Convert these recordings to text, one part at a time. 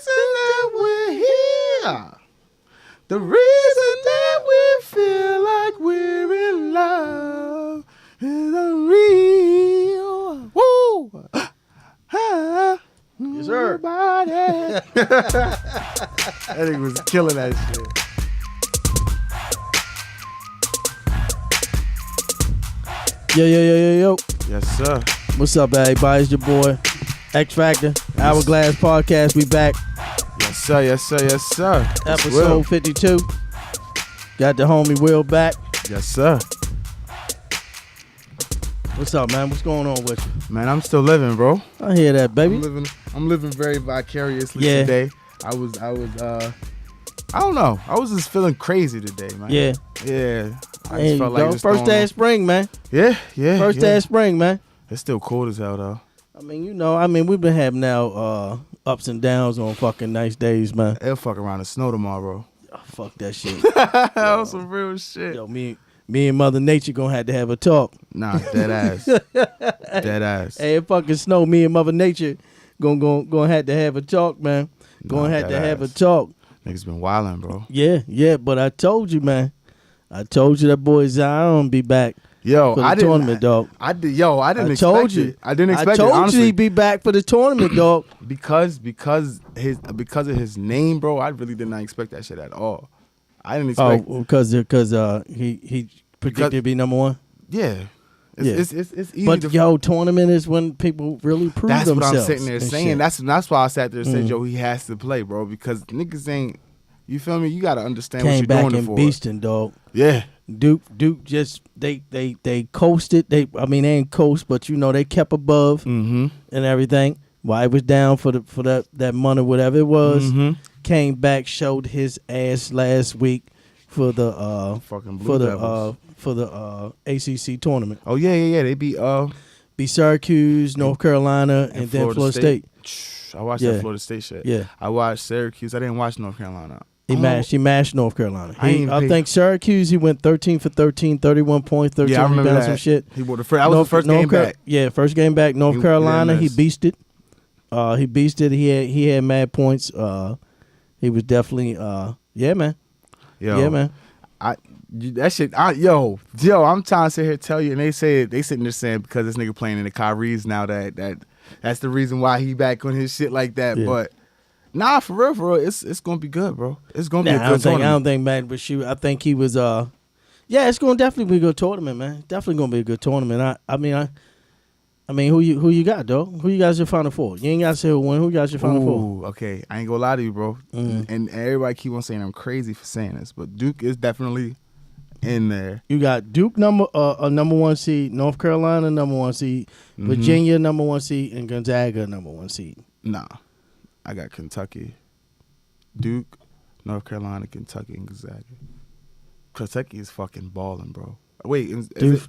reason that we're here. The reason that we feel like we're in love is unreal. Woo! Yes, sir. That nigga was killing that shit. Yo. Yes, sir. What's up, everybody? It's your boy, X Factor, OurGlass Podcast. We back. Yes, sir. Yes, sir. Yes, sir. It's Will. Episode 52. Got the homie Will back. Yes, sir. What's up, man? What's going on with you? Man, I'm still living, bro. I hear that, baby. I'm living very vicariously Yeah. today. I don't know. I was just feeling crazy today, man. Yeah. I just felt like just first day of spring, man. Yeah. First day of spring, man. It's still cold as hell, though. We've been having now ups and downs on fucking nice days, man. It'll fuck around and snow tomorrow, bro. Oh, fuck that shit. That was some real shit. Yo, me and Mother Nature gonna have a talk. Nah, dead ass. Dead ass. Hey, it fucking snow. Me and Mother Nature gonna have a talk, man. Gonna have a talk. Niggas been wildin', bro. Yeah, but I told you, man. I told you that boy Zion be back for the tournament, dog. I didn't expect it. I didn't expect it, I told honestly. you he'd be back for the tournament, dog. Because of his name, bro, I really did not expect that shit at all. I didn't expect. Oh, because he predicted to be number one. Yeah. It's easy. But tournament is when people really prove that's themselves. That's what I'm sitting there saying. Shit. That's why I sat there and said, he has to play, bro, because niggas ain't. You feel me? You gotta understand what you're doing it for. Came back and beasting, dog. Yeah. Duke just they coasted. They ain't coast, but they kept above and everything. While it was down for that money, whatever it was, came back, showed his ass last week for the fucking Blue Devils. For the ACC tournament. Oh yeah. They beat Syracuse, North Carolina, and then Florida State. I watched that Florida State shit. Yeah. I watched Syracuse. I didn't watch North Carolina. He mashed North Carolina. I think Syracuse, he went 13 for 13, 31 points, 13 rebounds, some shit. That was the first game back. Yeah, first game back. North Carolina, he beasted. He had mad points. He was definitely, man. Yeah, man. I'm trying to sit here and tell you, and they sitting there saying because this nigga playing in the Kyrie's now that's the reason why he back on his shit like that. Yeah. But nah, for real, it's gonna be good, bro. It's gonna be a good tournament. I don't think Matt was shoot. I think he was it's gonna definitely be a good tournament, man. Definitely gonna be a good tournament. I mean, who you got, dog? Who you guys your Final Four? You ain't got to say who won. Who you guys your Final Four? Okay, I ain't gonna lie to you, bro. And everybody keep on saying I'm crazy for saying this, but Duke is definitely in there. You got Duke number one seed, North Carolina number one seed, Virginia number one seed, and Gonzaga number one seed. Nah, I got Kentucky, Duke, North Carolina, Kentucky, and Gonzaga. Kentucky is fucking balling, bro. Wait, Duke,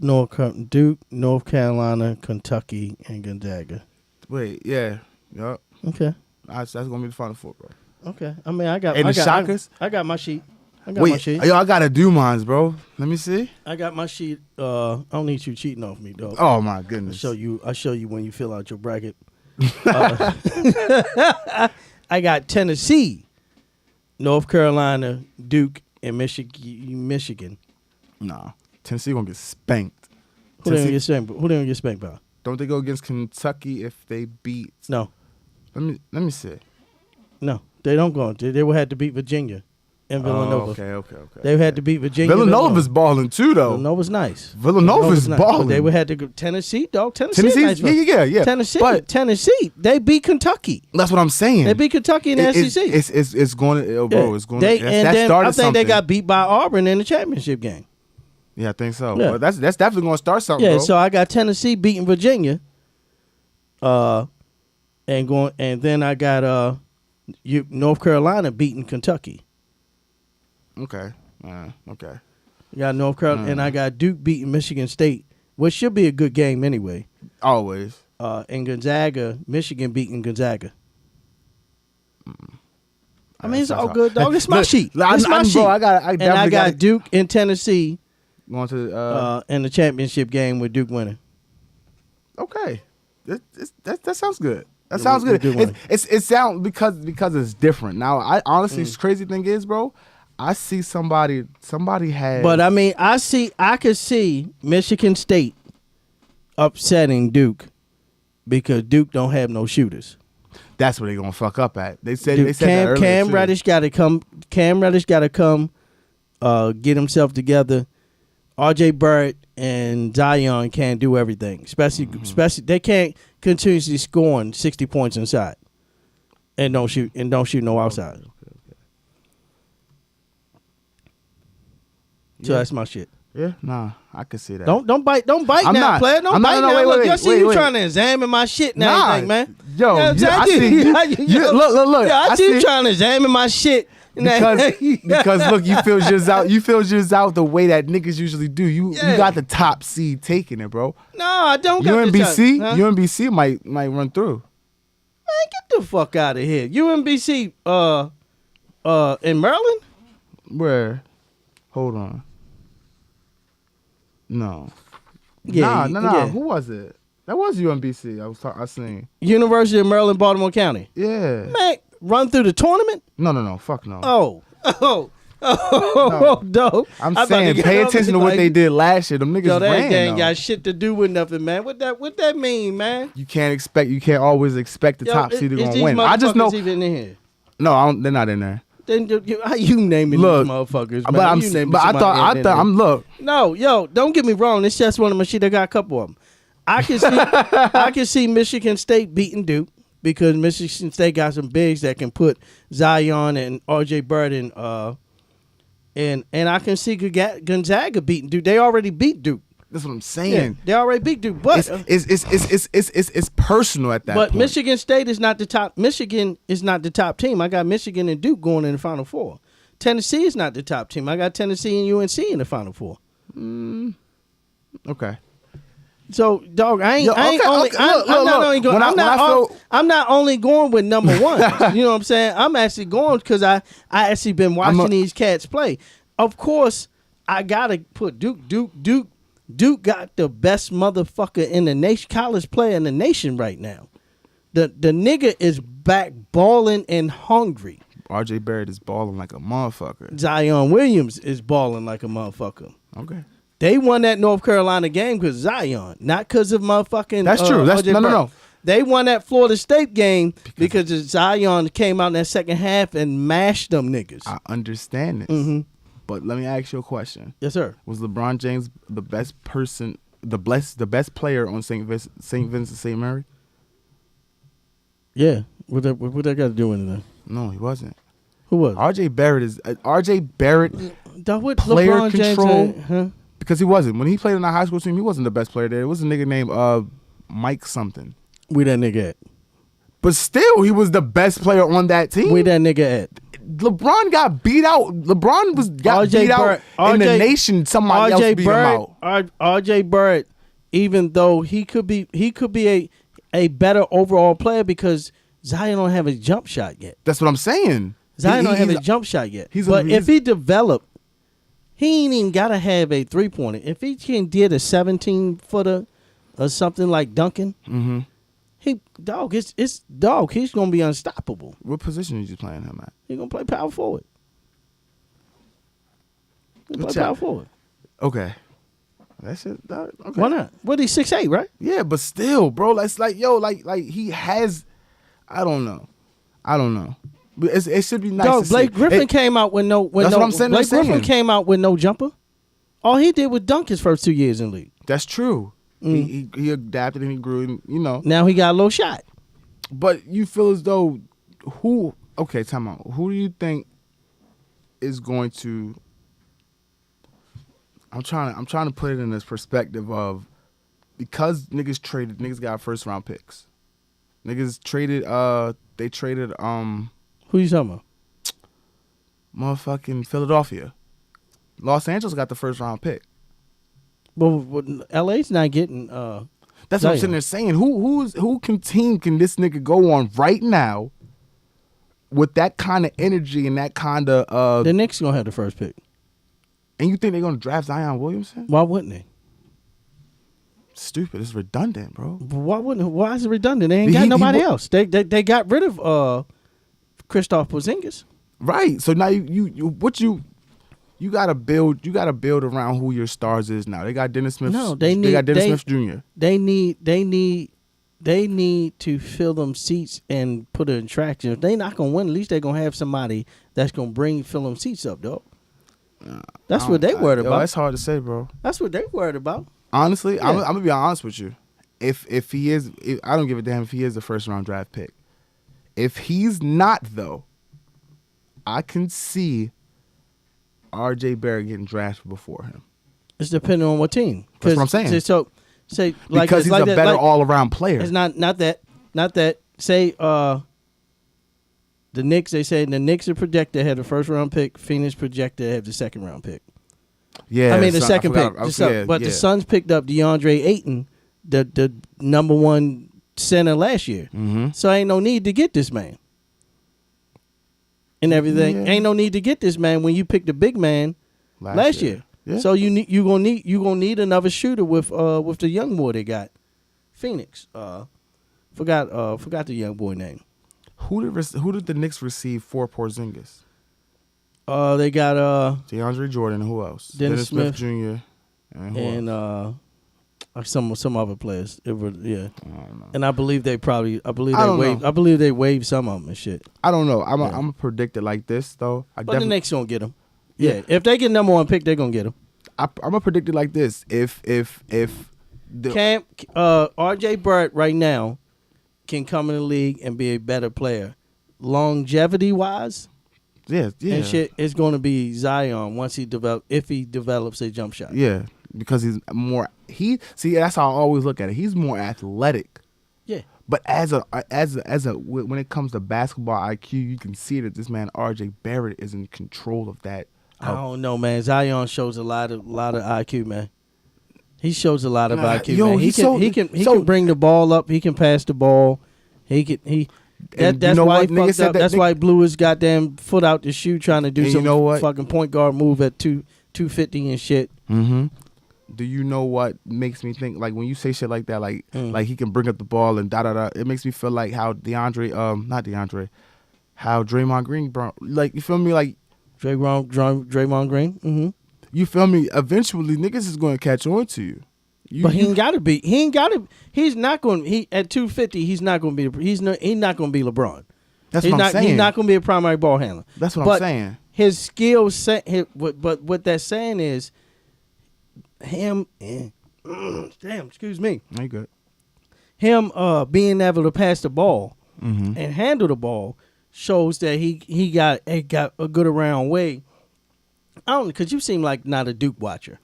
North Carolina, Kentucky, and Gonzaga. Wait, yeah, yup. Okay, that's gonna be the Final Four, bro. Okay, I mean, I got Shockers. I got my sheet. My sheet. Yo, I gotta do mines, bro. Let me see. I got my sheet. I don't need you cheating off me, dog. Oh my goodness. I'll show you when you fill out your bracket. I got Tennessee, North Carolina, Duke, and Michigan. Nah, Tennessee gonna get spanked. Who they gonna get spanked by? Don't they go against Kentucky if they beat? No. Let me see. No, they don't go. They will have to beat Virginia. And Villanova. Okay. They had to beat Virginia. Villanova's balling too, though. Villanova's nice. Villanova's balling. They would have to go Tennessee, dog. Tennessee's nice. Yeah. Tennessee. They beat Kentucky. That's what I'm saying. They beat Kentucky in the SEC. It's going to, bro. It's going to. I think they got beat by Auburn in the championship game. Yeah, I think so. Yeah. But that's definitely going to start something. Yeah. Bro. So I got Tennessee beating Virginia. And then I got North Carolina beating Kentucky. Okay. Okay. I got North Carolina, and I got Duke beating Michigan State, which should be a good game anyway. Always. And Gonzaga, Michigan beating Gonzaga. I mean, it's all good, dog. It's my sheet. It's my sheet. Bro, I got Duke and Tennessee going to in the championship game with Duke winning. Okay. That sounds good. That sounds good. It sounds because it's different. Now, I honestly, the crazy thing is, bro, I see somebody has. But I mean, I could see Michigan State upsetting Duke because Duke don't have no shooters. That's where they gonna fuck up at. They said Duke, that earlier. Cam Reddish got to come. Cam Reddish got to come. Get himself together. R.J. Barrett and Zion can't do everything. Especially they can't continuously scoring 60 points inside and don't shoot no outside. Okay. So that's my shit. Yeah, nah, I can see that. Don't bite now, player. Don't bite now. Look, you trying to examine my shit and everything, man. Yo, I see. Look. I see you trying to examine my shit. Because look, you feel yours out the way that niggas usually do. You got the top seed taking it, bro. No, I don't got the top. UMBC might run through. Man, get the fuck out of here. UMBC in Maryland? Where? Hold on. No. Yeah, nah. Yeah. Who was it? That was UMBC. I seen. University of Maryland, Baltimore County. Yeah. Man, run through the tournament? No. Fuck no. No. I'm saying pay attention to what they did last year. Them niggas ran. They ain't got shit to do with nothing, man. What that mean, man? You can't always expect the top seed to go win. I just know. Even in here? No, they're not in there. Then how you naming these motherfuckers, man? But I thought I'm look. No, yo, don't get me wrong. It's just one of my shit. I got a couple of them. I can see Michigan State beating Duke because Michigan State got some bigs that can put Zion and R.J. Barrett in. And I can see Gonzaga beating Duke. They already beat Duke. That's what I'm saying. Yeah, they already beat Duke, but it's personal at that point. But Michigan State is not the top. Michigan is not the top team. I got Michigan and Duke going in the Final Four. Tennessee is not the top team. I got Tennessee and UNC in the Final Four. Okay. So, dog, I'm not only going with number one. You know what I'm saying? I'm actually going because I actually been watching these cats play. Of course, I gotta put Duke. Duke got the best motherfucker in the nation, college player in the nation right now. The nigga is back balling and hungry. R.J. Barrett is balling like a motherfucker. Zion Williams is balling like a motherfucker. Okay. They won that North Carolina game because Zion, not because of motherfucking. That's true. No. They won that Florida State game because Zion came out in that second half and mashed them niggas. I understand this. Mm-hmm. But let me ask you a question. Yes, sir. Was LeBron James the best person, the best player on St. Vincent St. Mary? Yeah. What that got to do with it? No, he wasn't. Who was? R.J. Barrett is R.J. Barrett. What player LeBron control. James, Because he wasn't. When he played in our high school team, he wasn't the best player there. It was a nigga named Mike something. Where that nigga at? But still, he was the best player on that team. Where that nigga at? LeBron got beat out. LeBron got beat out in the nation. Somebody else beat him out. R.J. Barrett, even though he could be a better overall player because Zion don't have a jump shot yet. That's what I'm saying. Zion don't have a jump shot yet. But if he developed, he ain't even gotta have a 3-pointer. If he can get a 17-footer or something like Duncan, he's gonna be unstoppable. What position is you playing him at? He's gonna play power forward. Power forward. Okay. That's it. Okay. Why not? What, he's 6'8", right? Yeah, but still, bro, that's like he has. I don't know. But it should be nice. Dog, Blake Griffin came out with no. That's what I'm saying. Blake Griffin came out with no jumper. All he did was dunk his first 2 years in the league. That's true. He adapted and he grew, and Now he got a little shot. But you feel as though okay, time out. Who do you think is going to? I'm trying to put it in this perspective of because niggas got first round picks. Niggas traded. They traded. Who you talking about? Motherfucking Philadelphia. Los Angeles got the first round pick. But LA's not getting. That's what I'm sitting there saying. Who team can this nigga go on right now with that kind of energy and that kind of? The Knicks gonna have the first pick. And you think they're gonna draft Zion Williamson? Why wouldn't they? Stupid. It's redundant, bro. Why is it redundant? They ain't got nobody else. They got rid of Kristaps Porzingis. Right. So now you gotta build around who your stars is now. They got Dennis Smith. No, they got Dennis Smith Jr. They need to fill them seats and put an attraction. If they not gonna win, at least they gonna have somebody that's gonna fill them seats up, dog. That's what they worried about. That's hard to say, bro. That's what they worried about. Honestly, yeah. I'm gonna be honest with you. If he is, I don't give a damn if he is a first round draft pick. If he's not, though, I can see R.J. Barrett getting drafted before him. It's depending on what team. That's what I'm saying. So say like because he's like a better all around player. It's not that. Say the Knicks. They say the Knicks are projected to have the first round pick. Phoenix projected to have the second round pick. Yeah, I mean the second pick. The Suns picked up DeAndre Ayton, the number one center last year. Mm-hmm. So ain't no need to get this man. And everything. Ain't no need to get this man when you picked the big man last year. Yeah. So you gonna need another shooter with the young boy they got. Phoenix. Forgot the young boy name. Who did the Knicks receive for Porzingis? They got DeAndre Jordan. Who else? Dennis Smith Jr. And some other players. It was and I believe they waived some of them and shit. I don't know. I'm gonna predict it like this though. But the Knicks gonna get them. Yeah, if they get number one pick, they're gonna get them. I'm gonna predict it like this. If R.J. Barrett right now can come in the league and be a better player, longevity wise. Yeah. And shit, it's going to be Zion if he develops a jump shot. Yeah, because he's more. That's how I always look at it. He's more athletic. Yeah. But as a when it comes to basketball IQ, you can see that this man R.J. Barrett is in control of that. I don't know, man. Zion shows a lot of IQ, man. He shows a lot of IQ. Man. He can bring the ball up. He can pass the ball. That's why he fucked up. That's why he blew his goddamn foot out the shoe trying to do some fucking point guard move at 250 and shit. Mm-hmm. Do you know what makes me think, like when you say shit like that, like he can bring up the ball and da-da-da, it makes me feel like how how Draymond Green, bro, like, you feel me, like Draymond Green. Mm-hmm. You feel me? Eventually, niggas is going to catch on to you. But he ain't got to be. He's not going. At 250, he's not going to be. He's not going to be LeBron. That's what I'm saying. He's not going to be a primary ball handler. That's what I'm saying. His skill set. But what that's saying is, him. Damn, excuse me. You good? Him being able to pass the ball and handle the ball shows that he got a good around way. I don't, because you seem like not a Duke watcher.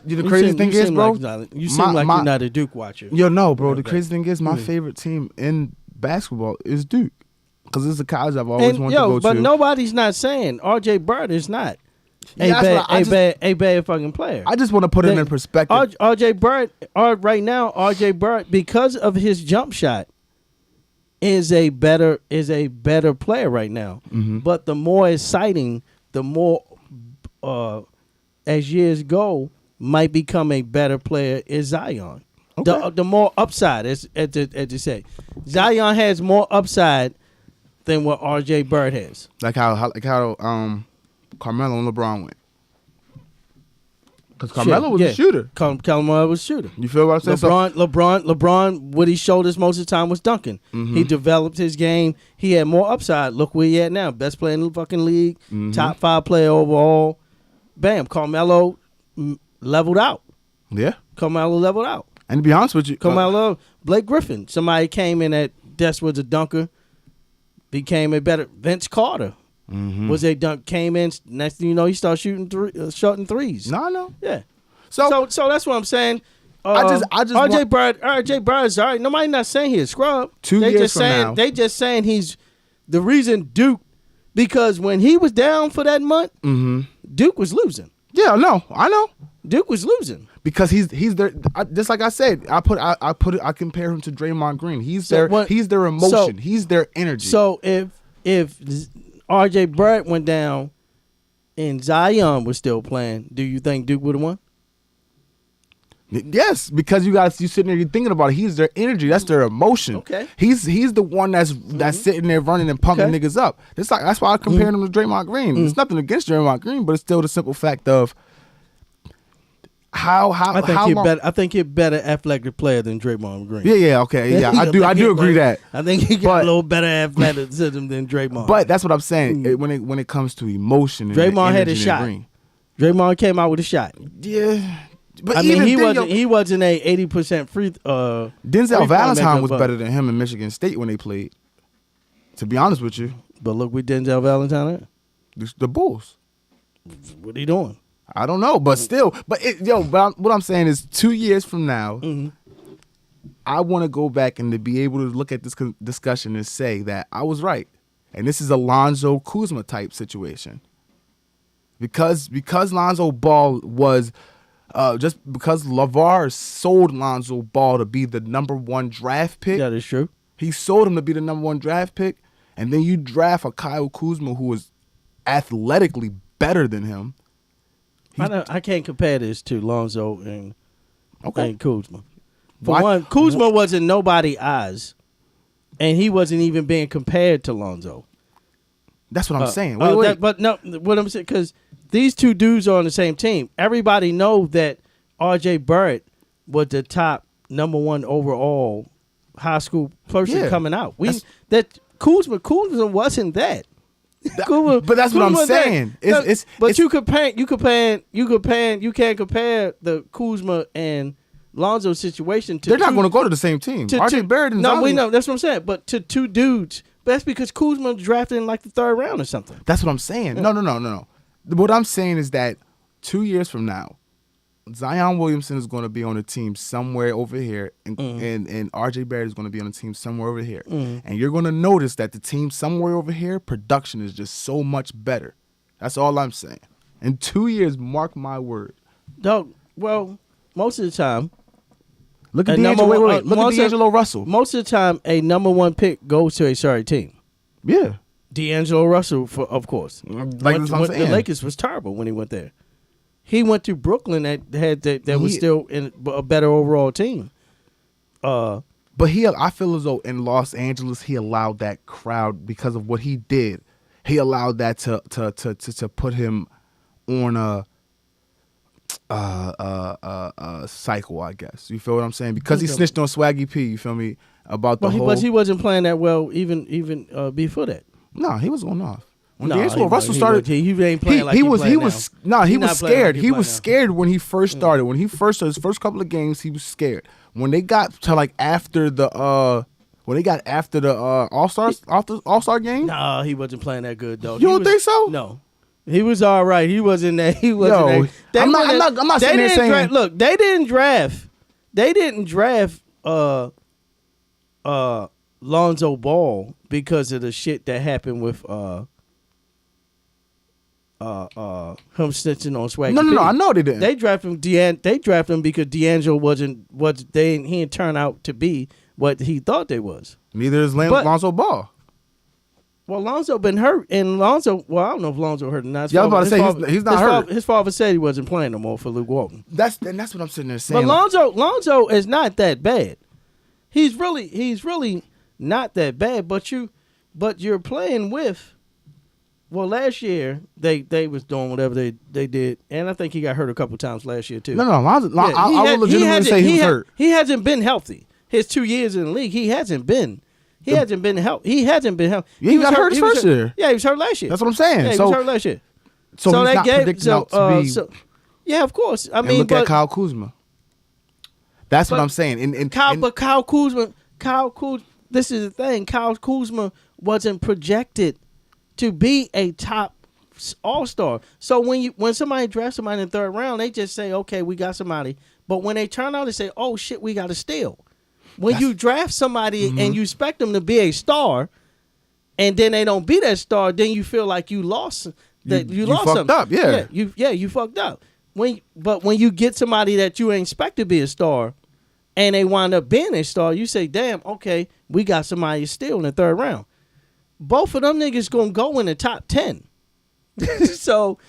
The crazy thing is, bro, you seem like you're not a Duke watcher. Yo, no, bro. The crazy thing is, my favorite team in basketball is Duke, because it's a college I've always wanted to go to. But nobody's not saying R.J. Barrett is not a bad fucking player. I just want to put it in perspective. R.J. Barrett, right now, R.J. Barrett, because of his jump shot, is a better player right now. Mm-hmm. But the more exciting, the more as years go, might become a better player is Zion. Okay. The more upside, as you say, Zion has more upside than what R.J. Barrett has. Like how Carmelo and LeBron went. Because Carmelo was a shooter. Carmelo was a shooter. You feel what I'm saying? LeBron, what he showed us most of the time was dunking. Mm-hmm. He developed his game. He had more upside. Look where he at now. Best player in the fucking league. Mm-hmm. Top 5 player overall. Bam. Carmelo leveled out. Yeah. Carmelo leveled out. And to be honest with you, Carmelo, Blake Griffin, somebody came in was a dunker, became a better Vince Carter. Mm-hmm. Was a dunk, came in, next thing you know, he started shooting threes. No, I know. Yeah. So that's what I'm saying. R.J. Barrett's all right. Nobody not saying he's a scrub. 2 years from now. They just saying he's the reason Duke, because when he was down for that month, Duke was losing. Yeah, no, I know. Duke was losing because he's there. Just like I said, I compare him to Draymond Green. He's their emotion. He's their energy. So if R.J. Barrett went down and Zion was still playing, do you think Duke would have won? Yes, because you sitting there, you're thinking about it. He's their energy. That's their emotion. Okay. He's the one that's sitting there running and pumping niggas up. That's why I compare him to Draymond Green. It's nothing against Draymond Green, but it's still the simple fact of I think he's a better athletic player than Draymond Green. Yeah, okay, yeah. I do agree that. I think he got a little better athleticism than Draymond. But that's what I'm saying. When it comes to emotion, and Draymond had a shot. Green. Draymond came out with a shot. Yeah. But I mean, he wasn't a 80% free. Denzel Valentine was better than him in Michigan State when they played. To be honest with you. But look where Denzel Valentine at. The Bulls. What are you doing? I don't know, but still. But what I'm saying is 2 years from now, I want to go back and to be able to look at this discussion and say that I was right. And this is a Lonzo Kuzma type situation. Because Lonzo Ball was... just because LeVar sold Lonzo Ball to be the number 1 draft pick. That is true. He sold him to be the number 1 draft pick, and then you draft a Kyle Kuzma who is athletically better than him. I can't compare this to Lonzo and Kuzma. Why? Kuzma wasn't nobody's eyes, and he wasn't even being compared to Lonzo. That's what I'm saying. Wait. But no, what I'm saying, because these two dudes are on the same team. Everybody know that R.J. Barrett was the top number 1 overall high school person coming out. That Kuzma wasn't that. But that's what I'm saying. You can't compare the Kuzma and Lonzo situation to. They're not going to go to the same team. R.J. Barrett and we know that's what I'm saying. But to two dudes, but that's because Kuzma drafted in like the 3rd round or something. That's what I'm saying. No. What I'm saying is that 2 years from now, Zion Williamson is going to be on a team somewhere over here, and R.J. Barrett is going to be on a team somewhere over here. And you're going to notice that the team somewhere over here, production is just so much better. That's all I'm saying. In 2 years, mark my word. Dog, well, most of the time. Look at D'Angelo Russell. Most of the time, a number 1 pick goes to a sorry team. Yeah. D'Angelo Russell, of course. The Lakers was terrible when he went there. He went to Brooklyn that was still in a better overall team. But I feel as though in Los Angeles he allowed that crowd because of what he did. He allowed that to put him on a cycle, I guess. You feel what I'm saying? Because he snitched on Swaggy P. You feel me about the whole. But he wasn't playing that well even before that. No, he was going off. When D'Angelo Russell started, he ain't playing like he was scared. He was scared when he first started. When he first started his first couple of games, he was scared. When they got to like after the All-Star game, no, he wasn't playing that good though. You don't think so? No. He was all right. He wasn't that. He wasn't that. I'm not sitting there saying. Look, they didn't draft Lonzo Ball because of the shit that happened with him snitching on Swaggy. No, I know they didn't. They drafted him because D'Angelo he didn't turn out to be what he thought they was. Neither is Lonzo Ball. Well, Lonzo been hurt, and I don't know if Lonzo hurt or not. Yeah, I was about to say he's not hurt. His father said he wasn't playing no more for Luke Walton. That's what I'm sitting there saying. But Lonzo is not that bad. He's really not that bad. But you're playing with. Well, last year they was doing whatever they did, and I think he got hurt a couple times last year too. No, Lonzo. I would legitimately say he was hurt. He hasn't been healthy. His 2 years in the league, he hasn't been. He hasn't been healthy. Yeah, he got hurt his first year. Yeah, he was hurt last year. That's what I'm saying. Yeah, he was hurt last year. So he's not predicted out to be. Yeah, of course. I mean, look at Kyle Kuzma. That's what I'm saying. Kyle Kuzma. This is the thing. Kyle Kuzma wasn't projected to be a top all-star. So when somebody drafts somebody in the 3rd round, they just say, "Okay, we got somebody." But when they turn out, they say, "Oh shit, we got to steal." When you draft somebody and you expect them to be a star, and then they don't be that star, then you feel like you lost. You lost fucked something. Up, yeah. You fucked up. But when you get somebody that you ain't expect to be a star, and they wind up being a star, you say, "Damn, okay, we got somebody still in the 3rd round." Both of them niggas gonna go in the top 10. so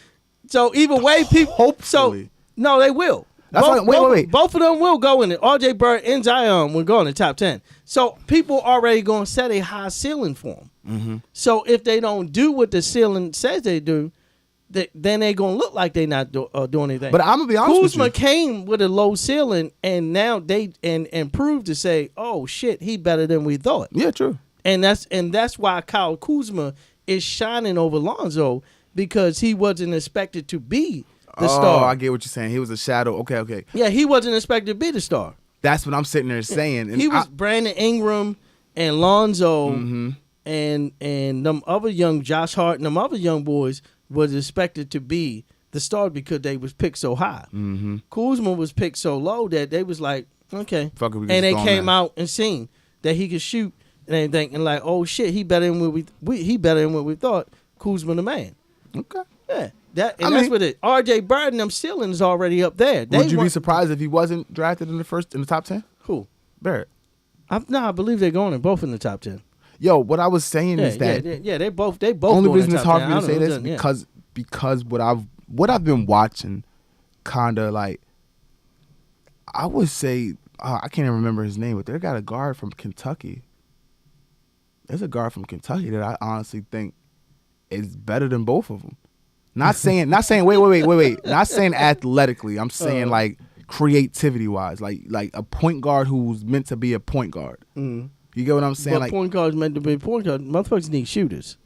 either way, people hopefully. No, they will. That's why. Wait. Both of them will go in it. R.J. Bird and Zion will go in the top 10. So people already going to set a high ceiling for them. Mm-hmm. So if they don't do what the ceiling says they do, then they going to look like they not doing anything. But I'm going to be honest Kuzma with you. came with a low ceiling, and now they and proved to say, oh, shit, he better than we thought. Yeah, true. And that's why Kyle Kuzma is shining over Lonzo, because he wasn't expected to be the star. Oh, I get what you're saying. He was a shadow. Okay. Yeah, he wasn't expected to be the star. That's what I'm sitting there saying. And he was Brandon Ingram and Lonzo and them other young Josh Hart and them other young boys was expected to be the star because they was picked so high. Mm-hmm. Kuzma was picked so low that they was like, okay. Fuck it, we and they came now. out and seen that he could shoot and everything, and like, oh shit, he better than what we thought. Kuzma the man. Okay. Yeah. That's what it. R.J. Bird and them ceilings already up there. Would you be surprised if he wasn't drafted in the top 10? Who? Barrett. I believe they're going both in the top 10. Yo, what I was saying is that they both. Only going reason in it's the hard top for me to 10. say this because what I've been watching, kinda like, I would say I can't even remember his name, but they got a guard from Kentucky. There's a guard from Kentucky that I honestly think is better than both of them. Not saying wait. Not saying athletically. I'm saying like creativity wise, like a point guard who's meant to be a point guard. Mm. You get what I'm saying? But like point guards meant to be point guard. Motherfuckers need shooters.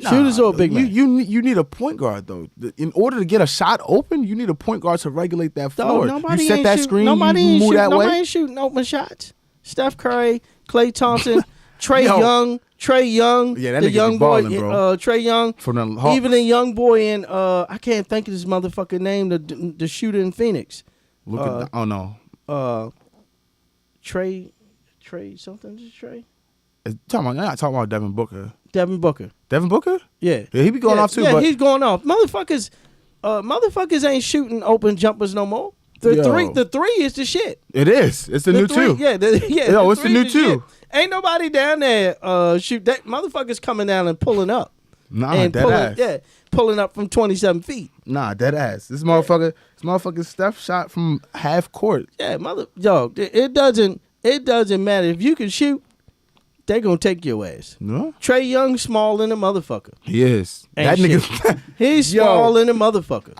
Shooters are a big man. You need a point guard though. In order to get a shot open, you need a point guard to regulate that floor. You set that screen, you move that way. Nobody ain't shooting open shots. Steph Curry, Klay Thompson, Trae Young, yeah, that the nigga young be boy, ballin', bro. Trae Young, from the Hawks. even a young boy in I can't think of this motherfucker name, the shooter in Phoenix. Look at oh no, Trey something, just Trey. Not talking about Devin Booker. Devin Booker. Devin Booker? Yeah. Yeah, he be going off too. Yeah, but he's going off. Motherfuckers ain't shooting open jumpers no more. The three is the shit. It is. It's the new two. Yeah, Yo, it's the new two. Ain't nobody down there shoot. That motherfuckers coming down and pulling up. Nah, and dead ass. Yeah, pulling up from 27 feet. Nah, dead ass. This motherfucker Steph shot from half court. Yeah, it doesn't matter if you can shoot. They gonna take your ass. No. Trae Young small in a motherfucker. He is. That nigga. He's small in a motherfucker.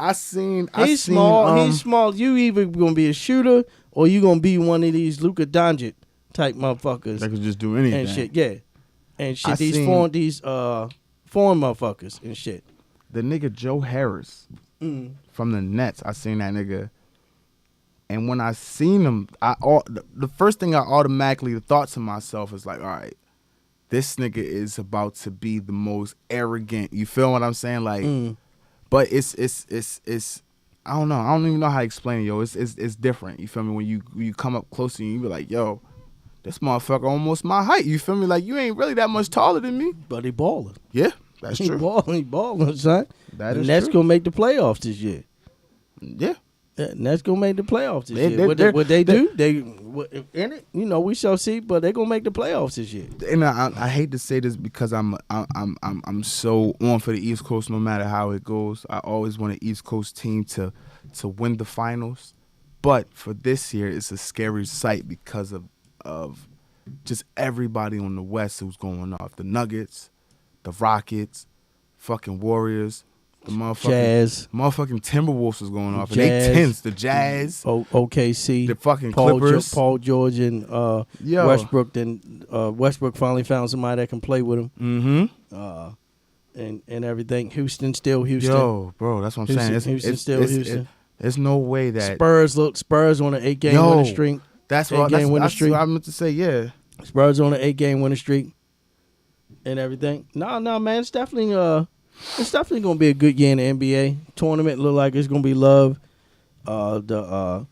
He's small. He's small. You either gonna be a shooter or you gonna be one of these Luka Doncic type motherfuckers. That could just do anything. And shit, yeah. And shit, these foreign motherfuckers and shit. The nigga Joe Harris from the Nets. I seen that nigga. And when I seen him, the first thing I automatically thought to myself is like, all right, this nigga is about to be the most arrogant. You feel what I'm saying? Like, but it's I don't know. I don't even know how to explain it, yo. It's different. You feel me? When you come up close to you be like, yo, this motherfucker almost my height. You feel me? Like, you ain't really that much taller than me. But he balling. Yeah, that's true. He balling, son. And that's gonna make the playoffs this year. Yeah. And that's gonna make the playoffs this year. What they do? In it, we shall see. But they gonna make the playoffs this year. And I hate to say this because I'm so on for the East Coast. No matter how it goes, I always want an East Coast team to win the finals. But for this year, it's a scary sight because of just everybody on the West who's going off. The Nuggets, the Rockets, fucking Warriors. The motherfucking Timberwolves is going off. Jazz, and they tense. The Jazz. OKC. The fucking Clippers. Paul George and Westbrook. Then Westbrook finally found somebody that can play with him. Mm-hmm. And everything. Houston still Houston. Yo, bro, that's what I'm saying. Houston still Houston. There's no way that Spurs on an 8-game winning streak. That's what I meant to say. Yeah, Spurs on an 8-game winning streak. And everything. No, man, it's definitely gonna be a good year in the NBA tournament. Look like it's gonna be love. The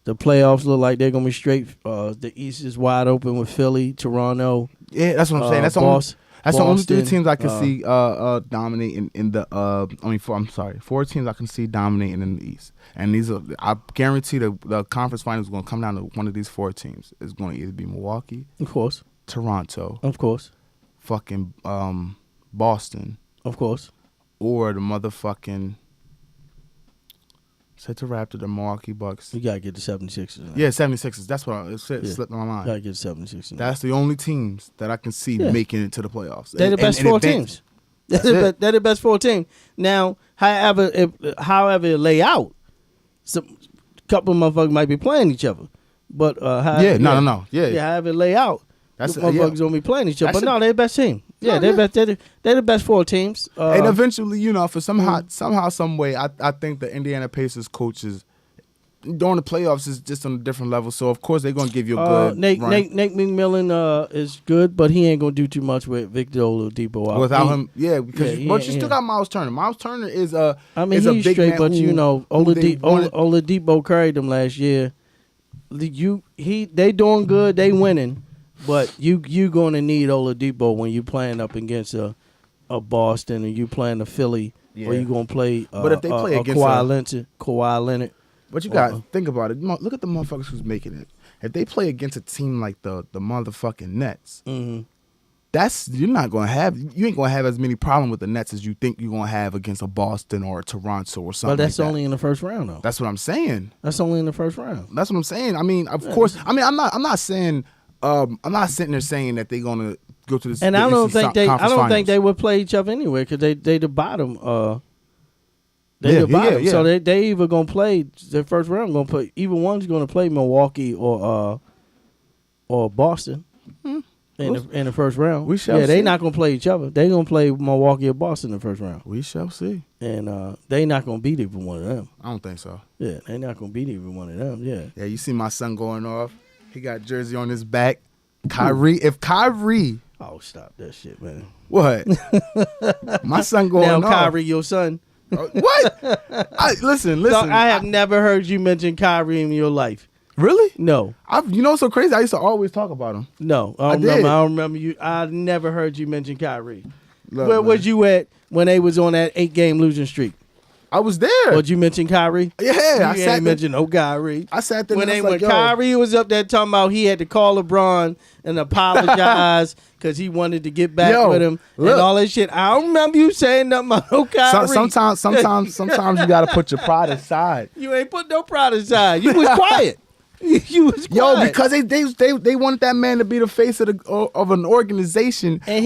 playoffs look like they're gonna be straight. The East is wide open with Philly, Toronto. Yeah, that's what I'm saying. That's the only three teams I can see dominating in the. 4 teams I can see dominating in the East, and I guarantee the conference finals is gonna come down to one of these 4 teams. It's gonna either be Milwaukee, of course, Toronto, of course, fucking Boston. Of course. Or the motherfucking Said to Raptor, the Milwaukee Bucks. You gotta get the 76ers. Now. Yeah, 76ers. That's what it slipped my mind. Gotta get the 76ers. That's the only teams that I can see making it to the playoffs. They're the best four teams. They're the best 4 teams. Now, however it lay out, a couple of motherfuckers might be playing each other. But no. Yeah, however it lay out, that's motherfuckers gonna be playing each other. But no, they're the best team. Yeah, they're the best 4 teams. And eventually, for somehow, some way, I think the Indiana Pacers coaches during the playoffs is just on a different level. So of course they're gonna give you a good Nate run. Nate McMillan is good, but he ain't gonna do too much with Victor Oladipo out. Without him, because but you still got Miles Turner. Miles Turner is a he's a big straight, man but Oladipo carried them last year. They doing good, they winning, but you gonna need Oladipo when you playing up against a Boston and you playing a Philly, or you gonna play. But if they play against Kawhi Leonard. But you got to think about it. Look at the motherfuckers who's making it. If they play against a team like the motherfucking Nets, you ain't gonna have as many problems with the Nets as you think you're gonna have against a Boston or a Toronto or something. But that's like that. only in the first round, though. That's what I'm saying. That's only in the first round. That's what I'm saying. I mean, of course. I mean, I'm not saying. I'm not sitting there saying that they're gonna go to this. And I don't think they would play each other anyway because they the bottom. They the bottom, so they either gonna play their first round. Gonna play either one's gonna play Milwaukee or Boston in the first round. We shall see. They not gonna play each other. They gonna play Milwaukee or Boston in the first round. We shall see. And they not gonna beat either one of them. I don't think so. Yeah, they not gonna beat either one of them. Yeah. Yeah, you see my son going off. He got jersey on his back. Kyrie. Oh, stop that shit, man. What? My son going off. Now Kyrie, your son. What? Listen. Dog, I have never heard you mention Kyrie in your life. Really? No. What's so crazy? I used to always talk about him. No, I don't remember you. I never heard you mention Kyrie. Where was you at when they was on that 8-game losing streak? I was there. Did you mention Kyrie? Yeah, you ain't mention no Kyrie. I sat there when Kyrie was up there talking about he had to call LeBron and apologize because he wanted to get back with him and all that shit. I don't remember you saying nothing about no Kyrie. Sometimes you got to put your pride aside. You ain't put no pride aside. You was quiet. You was quiet. Yo, because they wanted that man to be the face of an organization, and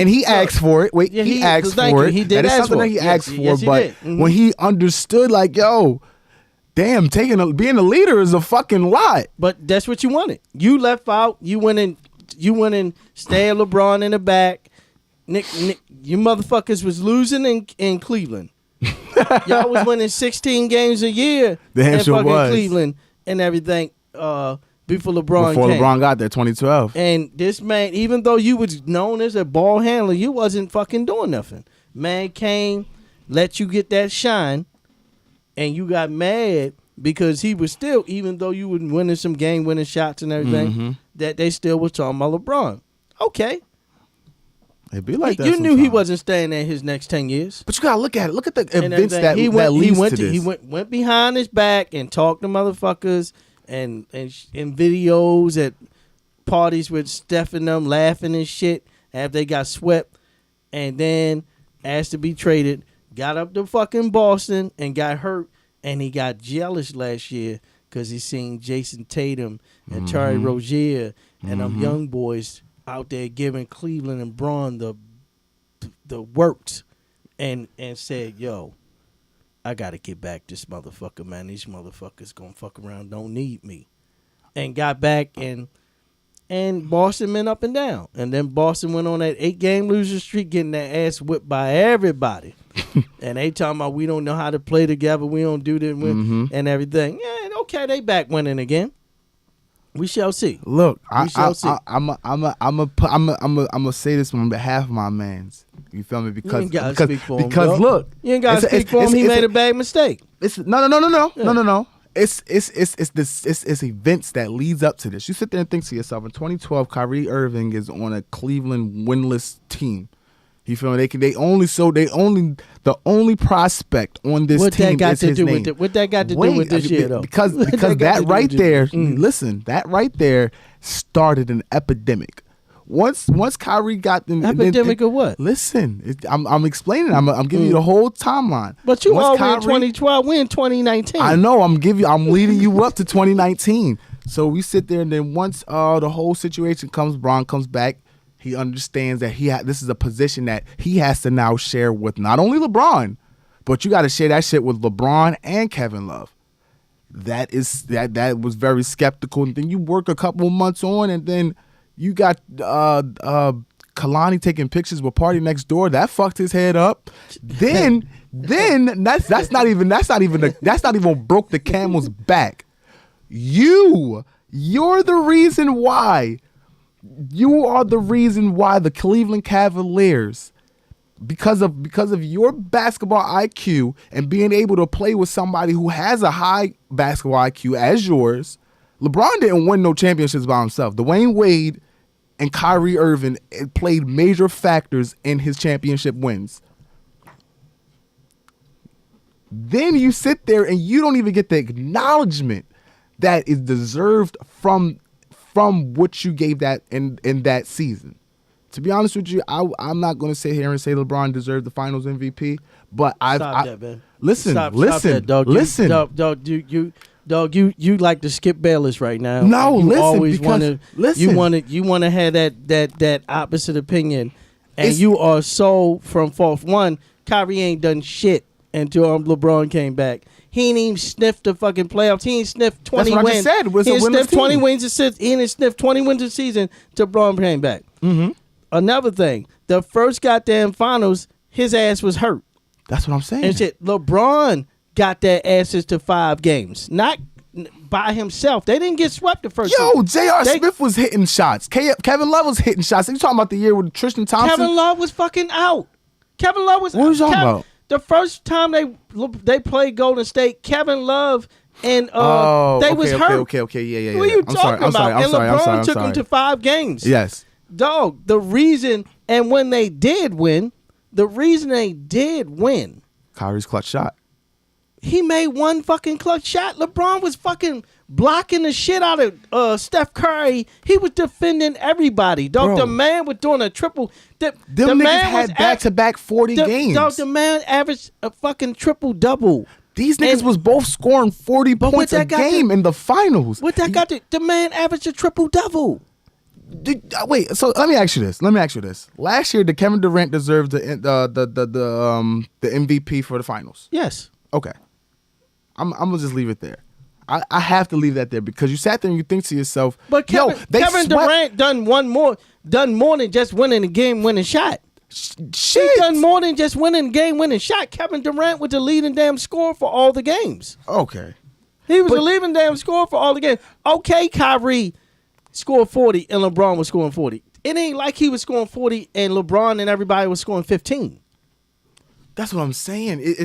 he asked for it. Wait, he asked for it. He did ask for it. That is something that he asked for. But when he understood, like, yo, damn, being a leader is a fucking lot. But that's what you wanted. You left out. You went and stabbed LeBron in the back. Nick, you motherfuckers was losing in Cleveland. Y'all was winning 16 games a year in fucking Cleveland. And everything before LeBron got there, 2012. And this man, even though you was known as a ball handler, you wasn't fucking doing nothing. Man came, let you get that shine, and you got mad because he was still, even though you were winning some game-winning shots and everything, that they still was talking about LeBron. Okay. It be like that. You knew he wasn't staying there his next 10 years. But you gotta look at it. Look at the events that he went went behind his back and talked to motherfuckers and in videos at parties with Steph and them laughing and shit after they got swept, and then asked to be traded. Got up to fucking Boston and got hurt, and he got jealous last year because he seen Jason Tatum and Terry Rozier and them young boys out there giving Cleveland and Braun the works, and said, yo, I gotta get back this motherfucker, man. These motherfuckers gonna fuck around, don't need me. And got back, and Boston went up and down. And then Boston went on that 8-game losing streak, getting their ass whipped by everybody. And they talking about we don't know how to play together, we don't do this and everything. Yeah, okay, they back winning again. We shall see. Look, I'm gonna say this on behalf of my mans. You feel me? Because you ain't gotta speak for him, look, you ain't gotta speak for him. He made a bad mistake. No. It's events that leads up to this. You sit there and think to yourself, in 2012, Kyrie Irving is on a Cleveland winless team. You feel me? The only prospect on this team is his name. What that got to do with this year, though? Because that right there, listen, that right there started an epidemic Once Kyrie got the epidemic of what? Listen, I'm explaining. I'm giving you the whole timeline. But you already in 2012. We in 2019. I know. I'm leading you up to 2019. So we sit there, and then once the whole situation comes, Bron comes back. He understands that this is a position that he has to now share with not only LeBron, but you got to share that shit with LeBron and Kevin Love. That was very skeptical. And then you work a couple months on, and then you got Kalani taking pictures with Party Next Door. That fucked his head up. Then that's not even broke the camel's back. You're the reason why. You are the reason why the Cleveland Cavaliers, because of your basketball IQ and being able to play with somebody who has a high basketball IQ as yours. LeBron didn't win no championships by himself. Dwayne Wade and Kyrie Irving played major factors in his championship wins. Then you sit there and you don't even get the acknowledgement that is deserved from what you gave that in that season. To be honest with you, I'm not going to sit here and say LeBron deserved the Finals MVP, but Stop that, man. Listen, Stop that, dog. listen. Dog, you like to Skip Bayless right now. No, you listen, always because you want to have that opposite opinion, and you are so from fourth. One, Kyrie ain't done shit until LeBron came back. He ain't even sniffed the fucking playoffs. He ain't sniffed 20 That's what wins. I just said. Was he ain't a sniffed 20 team. wins a season. He ain't sniffed 20 wins a season till LeBron came back. Mm-hmm. Another thing, the first goddamn finals, his ass was hurt. That's what I'm saying. And shit, LeBron got their asses to 5 games, not by himself. They didn't get swept the first. Yo, J.R. Smith was hitting shots. Kevin Love was hitting shots. You talking about the year with Tristan Thompson? Kevin Love was fucking out. Kevin Love was. What are you talking about? The first time they played Golden State, Kevin Love and they was hurt. Okay, yeah. What are you talking about? And LeBron took them to 5 games. Yes. Dog, the reason, and when they did win, Kyrie's clutch shot. He made one fucking clutch shot. LeBron was fucking blocking the shit out of Steph Curry. He was defending everybody. Dog, the man was doing a triple. Them niggas had back-to-back 40 games. Dog, the man averaged a fucking triple-double. These niggas was both scoring 40 points a game in the finals. What that got to? The man averaged a triple-double. Wait, so let me ask you this. Last year, did Kevin Durant deserve the MVP for the finals? Yes. Okay. I'm gonna just leave it there. I have to leave that there because you sat there and you think to yourself, but Kevin Durant done more than just winning a game-winning shot. Shit. He done more than just winning a game-winning shot. Kevin Durant was the leading damn scorer for all the games. Okay. He was the leading damn scorer for all the games. Okay, Kyrie scored 40 and LeBron was scoring 40. It ain't like he was scoring 40 and LeBron and everybody was scoring 15. That's what I'm saying.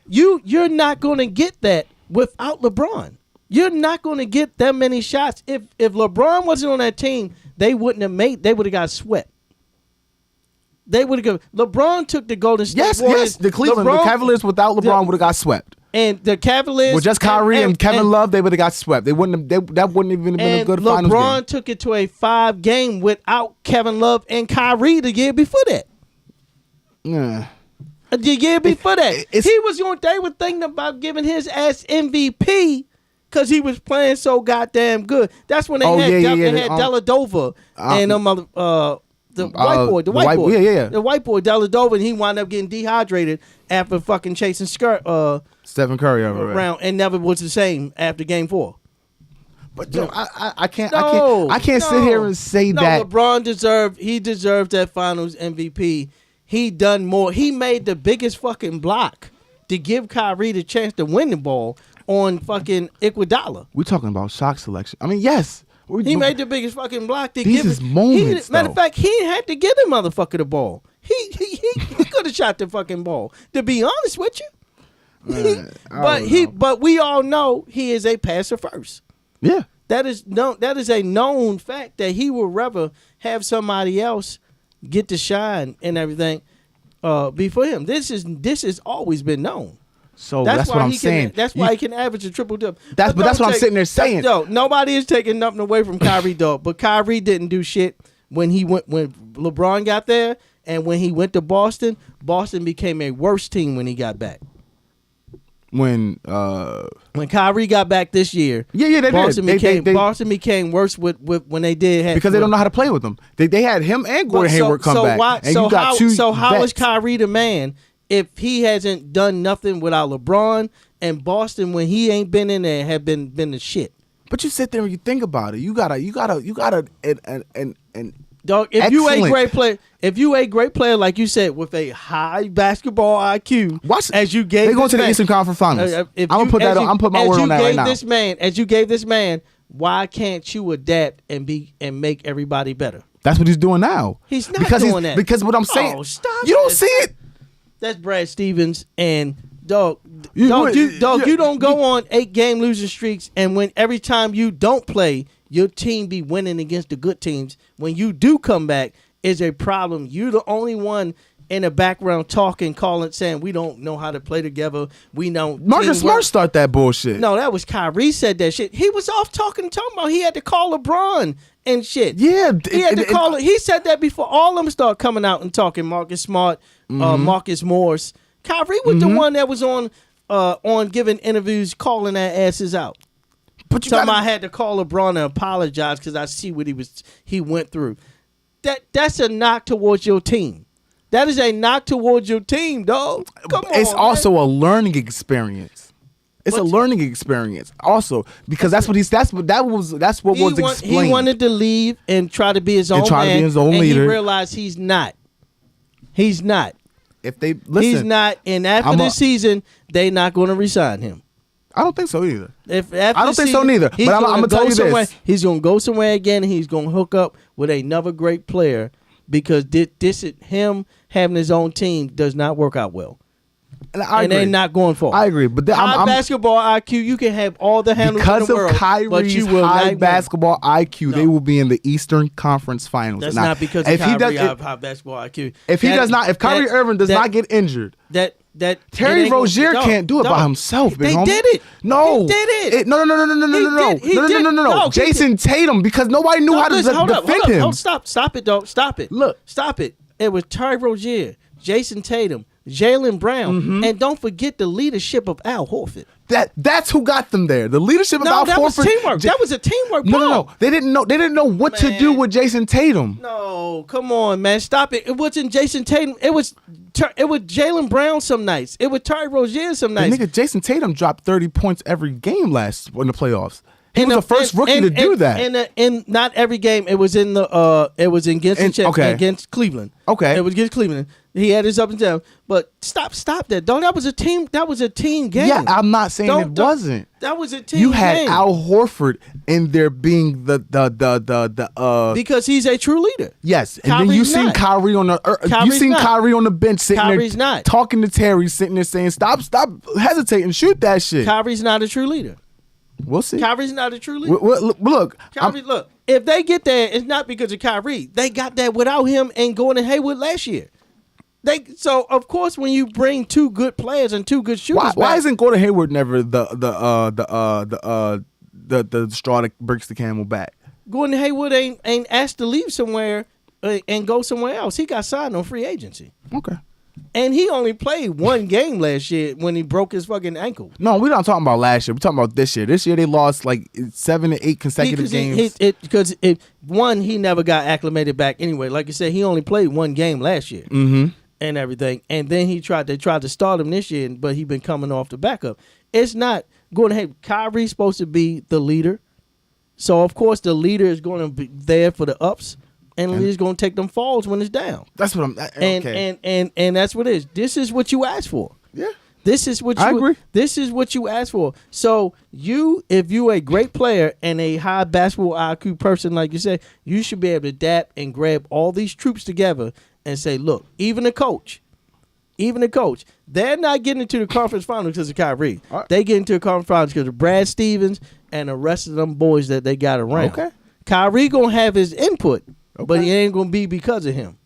You're not going to get that without LeBron. You're not going to get that many shots. If LeBron wasn't on that team, they would have got swept. LeBron took the Golden State Warriors. Yes, the Cavaliers without LeBron would have got swept. And the Cavaliers with just Kyrie and Kevin Love, they would have got swept. That wouldn't even have been a good finals game. LeBron took it to a 5-game without Kevin Love and Kyrie the year before that. Yeah. The year before that, they were thinking about giving his ass MVP because he was playing so goddamn good. That's when they had Dellavedova and the white boy, the white boy Dellavedova, and he wound up getting dehydrated after fucking chasing Stephen Curry around and never was the same after Game 4. But I can't sit here and say that LeBron deserved that Finals MVP. He done more. He made the biggest fucking block to give Kyrie the chance to win the ball on fucking Iguodala. We're talking about shot selection. I mean, yes. He made the biggest fucking block to give his moments. Matter of fact, he didn't have to give the motherfucker the ball. He could have shot the fucking ball. To be honest with you, but we all know he is a passer first. Yeah, that is a known fact that he would rather have somebody else get to shine and everything before him. This has always been known. So that's what I'm saying. That's why he can average a triple-double. That's what I'm sitting there saying. Nobody is taking nothing away from Kyrie, though. But Kyrie didn't do shit when LeBron got there and when he went to Boston, Boston became a worse team when he got back. When Kyrie got back this year, Boston became worse with when they did because they don't know how to play with them. They had him and Gordon Hayward come back. How is Kyrie the man if he hasn't done nothing without LeBron and Boston when he ain't been in there have been the shit? But you sit there and you think about it. You gotta dog. If you a great player, like you said, with a high basketball IQ, they go to the Eastern Conference Finals. I'm gonna put that. I'm put my word on that right now. As you gave this man, why can't you adapt and make everybody better? That's what he's doing now. He's not doing that. Because what I'm saying, stop you don't see it. That's Brad Stevens and dog. You don't go on 8-game losing streaks, and when every time you don't play, your team be winning against the good teams. When you do come back, is a problem. You're the only one in the background talking, calling, saying we don't know how to play together. We know Marcus Smart start that bullshit. No, that was Kyrie said that shit. He was off talking about he had to call LeBron and shit. Yeah, he had to call it. He said that before all of them start coming out and talking. Marcus Smart, Marcus Morris. Kyrie was the one that was on giving interviews, calling their asses out. But I had to call LeBron and apologize because I see what he went through. That's a knock towards your team. That is a knock towards your team, dog. Come on, it's also a learning experience. It's a learning experience also because that's what was explained. He wanted to leave and try to be his own man, and he realized he's not. He's not. If they listen, he's not. And after this season, they're not going to resign him. I don't think so either. I don't think so neither. But I'm going to tell you this. He's going to go somewhere again, and he's going to hook up with another great player because him having his own team does not work out well. And they're not going for it. I agree. But high basketball IQ, you can have all the handles in the world. Because of Kyrie's high basketball IQ, they will be in the Eastern Conference Finals. That's not because of Kyrie high basketball IQ. If Kyrie Irving does not get injured, Terry Rozier can't do it by himself. They did it. No, he did it. No. Jason Tatum, because nobody knew how to defend him. Stop it, dog. Stop it. Look, stop it. It was Terry Rozier, Jason Tatum, Jaylen Brown, and don't forget the leadership of Al Horford. That's who got them there. The leadership of Al Horford. Was teamwork. That was a teamwork. No. They didn't know what to do with Jason Tatum. No, come on, man. Stop it. It wasn't Jason Tatum. It was Jaylen Brown some nights. It was Terry Rozier some nights. Jason Tatum dropped 30 points every game in the playoffs. He was the first rookie to do that. In not every game. It was against Cleveland. Okay. It was against Cleveland. He had his up and down. But stop that. Don't. That was a team game. Yeah, I'm not saying it wasn't. That was a team game. You had Al Horford in there being the because he's a true leader. Yes. And then you seen Kyrie on the bench sitting there talking to Terry, sitting there saying, Stop hesitating, shoot that shit. Kyrie's not a true leader. We'll see. Kyrie's not a true leader. Look, look. If they get there, it's not because of Kyrie. They got that without him and Gordon Hayward last year. So of course, when you bring two good players and two good shooters, why isn't Gordon Hayward never the straw that breaks the camel back? Gordon Hayward ain't asked to leave somewhere and go somewhere else. He got signed on free agency. Okay. And he only played one game last year when he broke his fucking ankle. No, we're not talking about last year. We're talking about this year. This year they lost like 7 to 8 consecutive games. Because he never got acclimated back anyway. Like you said, he only played one game last year and everything. And then they tried to start him this year, but he been coming off the backup. It's not going to have Kyrie's supposed to be the leader. So, of course, the leader is going to be there for the ups. And he's gonna take them falls when it's down. That's what I'm. Okay. And that's what it is. This is what you asked for. Yeah. This is what I agree. This is what you asked for. So if you a great player and a high basketball IQ person, like you said, you should be able to adapt and grab all these troops together and say, look, even the coach, they're not getting into the conference finals because of Kyrie. Right. They get into the conference finals because of Brad Stevens and the rest of them boys that they got around. Okay. Kyrie gonna have his input. Okay. But it ain't gonna be because of him.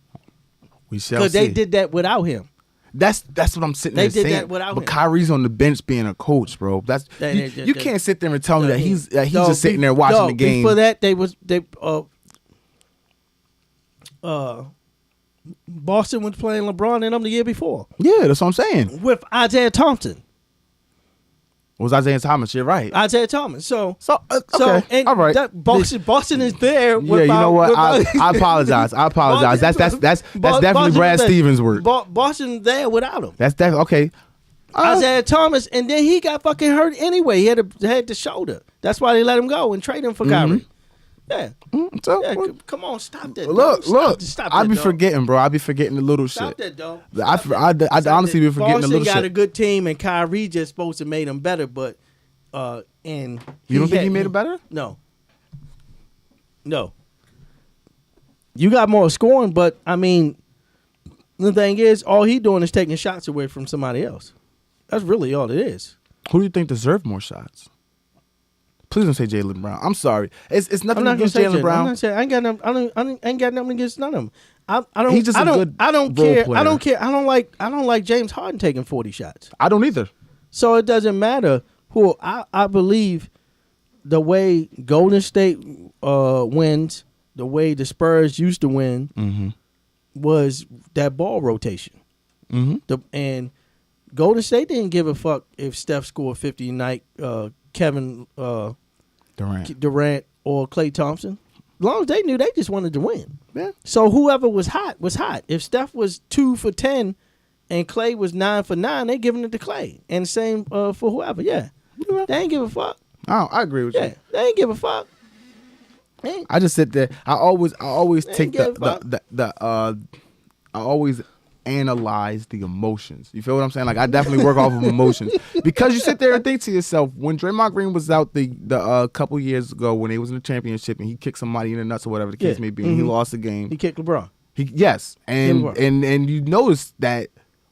We shall see. Because they did that without him. That's what I'm sitting there saying. They did that without him. But Kyrie's on the bench being a coach, bro. You can't sit there and tell me that he's just sitting there watching the game. Before that, Boston was playing LeBron and them the year before. Yeah, that's what I'm saying. With Isaiah Thompson. Was Isaiah Thomas? You're right. Isaiah Thomas. So okay. and all right. Boston is there. Yeah, you know what? I apologize. That's definitely Brad Stevens' work. Boston there without him. That's definitely okay. Isaiah Thomas, and then he got fucking hurt anyway. He had the shoulder. That's why they let him go and trade him for Kyrie. Yeah. Come on, stop that. Look. Stop I that, be dog. forgetting, bro. I be forgetting the little Stop shit. That, dog. I honestly be forgetting the little shit. Boston got a good team, and Kyrie just supposed to make them better, but and you don't think he made it better? No. You got more scoring, but I mean, the thing is, all he doing is taking shots away from somebody else. That's really all it is. Who do you think deserved more shots? Please don't say Jaylen Brown. I'm sorry. It's nothing against Jaylen Brown. I'm not saying, I ain't got nothing against none of them. I don't. He's just a good I don't role care. player. I don't care. I don't like James Harden taking 40 shots. I don't either. So it doesn't matter who. I believe the way Golden State wins, the way the Spurs used to win, was that ball rotation. And Golden State didn't give a fuck if Steph scored 50 tonight. Kevin Durant or Klay Thompson. As long as they knew, they just wanted to win. Yeah. So whoever was hot was hot. If Steph was 2 for 10 and Klay was 9 for 9, they giving it to Klay. And same for whoever. Yeah. They ain't give a fuck. Oh, I agree with you. Yeah. They ain't give a fuck. I just sit there. I always take I always analyze the emotions. You feel what I'm saying? Like, I definitely work off of emotions, because you sit there and think to yourself, when Draymond Green was out the couple years ago when they was in the championship and he kicked somebody in the nuts or whatever the case may be, and he lost the game. He kicked LeBron. And you notice that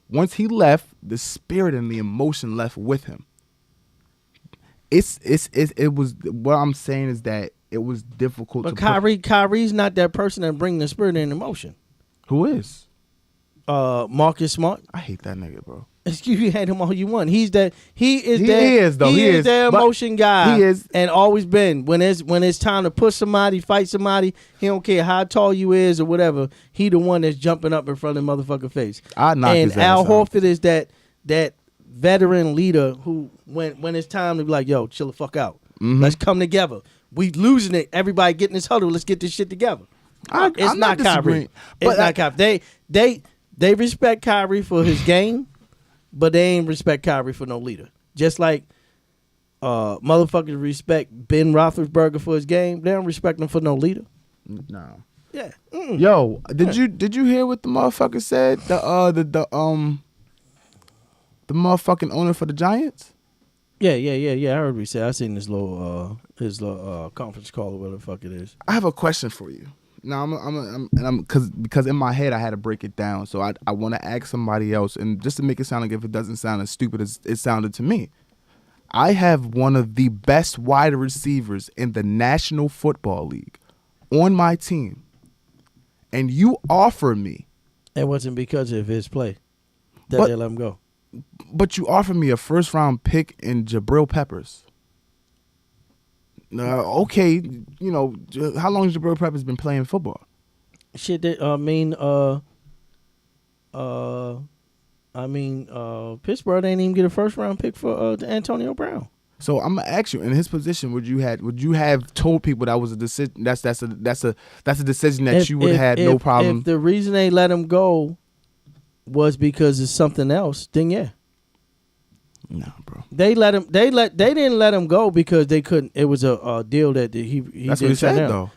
once he left, the spirit and the emotion left with him. It was, what I'm saying is that it was difficult. But Kyrie's not that person that bring the spirit and emotion. Who is? Marcus Smart. I hate that nigga, bro. You hate him all you want. He is the emotion guy. He is, and always been. When it's time to push somebody, fight somebody, he don't care how tall you is or whatever. He the one that's jumping up in front of the motherfucking face. And Al Horford is that veteran leader who when it's time to be like, yo, chill the fuck out. Let's come together. We losing it. Everybody get in this huddle. Let's get this shit together. It's not Kyrie. It's not Kyrie. They respect Kyrie for his game, but they ain't respect Kyrie for no leader. Just like motherfuckers respect Ben Roethlisberger for his game, they don't respect him for no leader. No. Yeah. Yo, did you hear what the motherfucker said? The motherfucking owner for the Giants? Yeah. I heard what he said. I seen his little conference call or whatever the fuck it is. I have a question for you. Now because in my head I had to break it down, so I want to ask somebody else, and just to make it sound like if it doesn't sound as stupid as it sounded to me. I have one of the best wide receivers in the National Football League on my team, and you offer me. It wasn't because of his play that they let him go. But you offered me a first-round pick in Jabril Peppers. Okay, you know, how long has Jabril Peppers been playing football? Shit, Pittsburgh didn't even get a first-round pick for Antonio Brown. So I'm gonna ask you, in his position, would you have told people that was a decision? That's a decision that you would have had no problem. If the reason they let him go was because of something else, then yeah. No, bro. They didn't let him go because they couldn't. It was a deal that he that's what he said down. Though.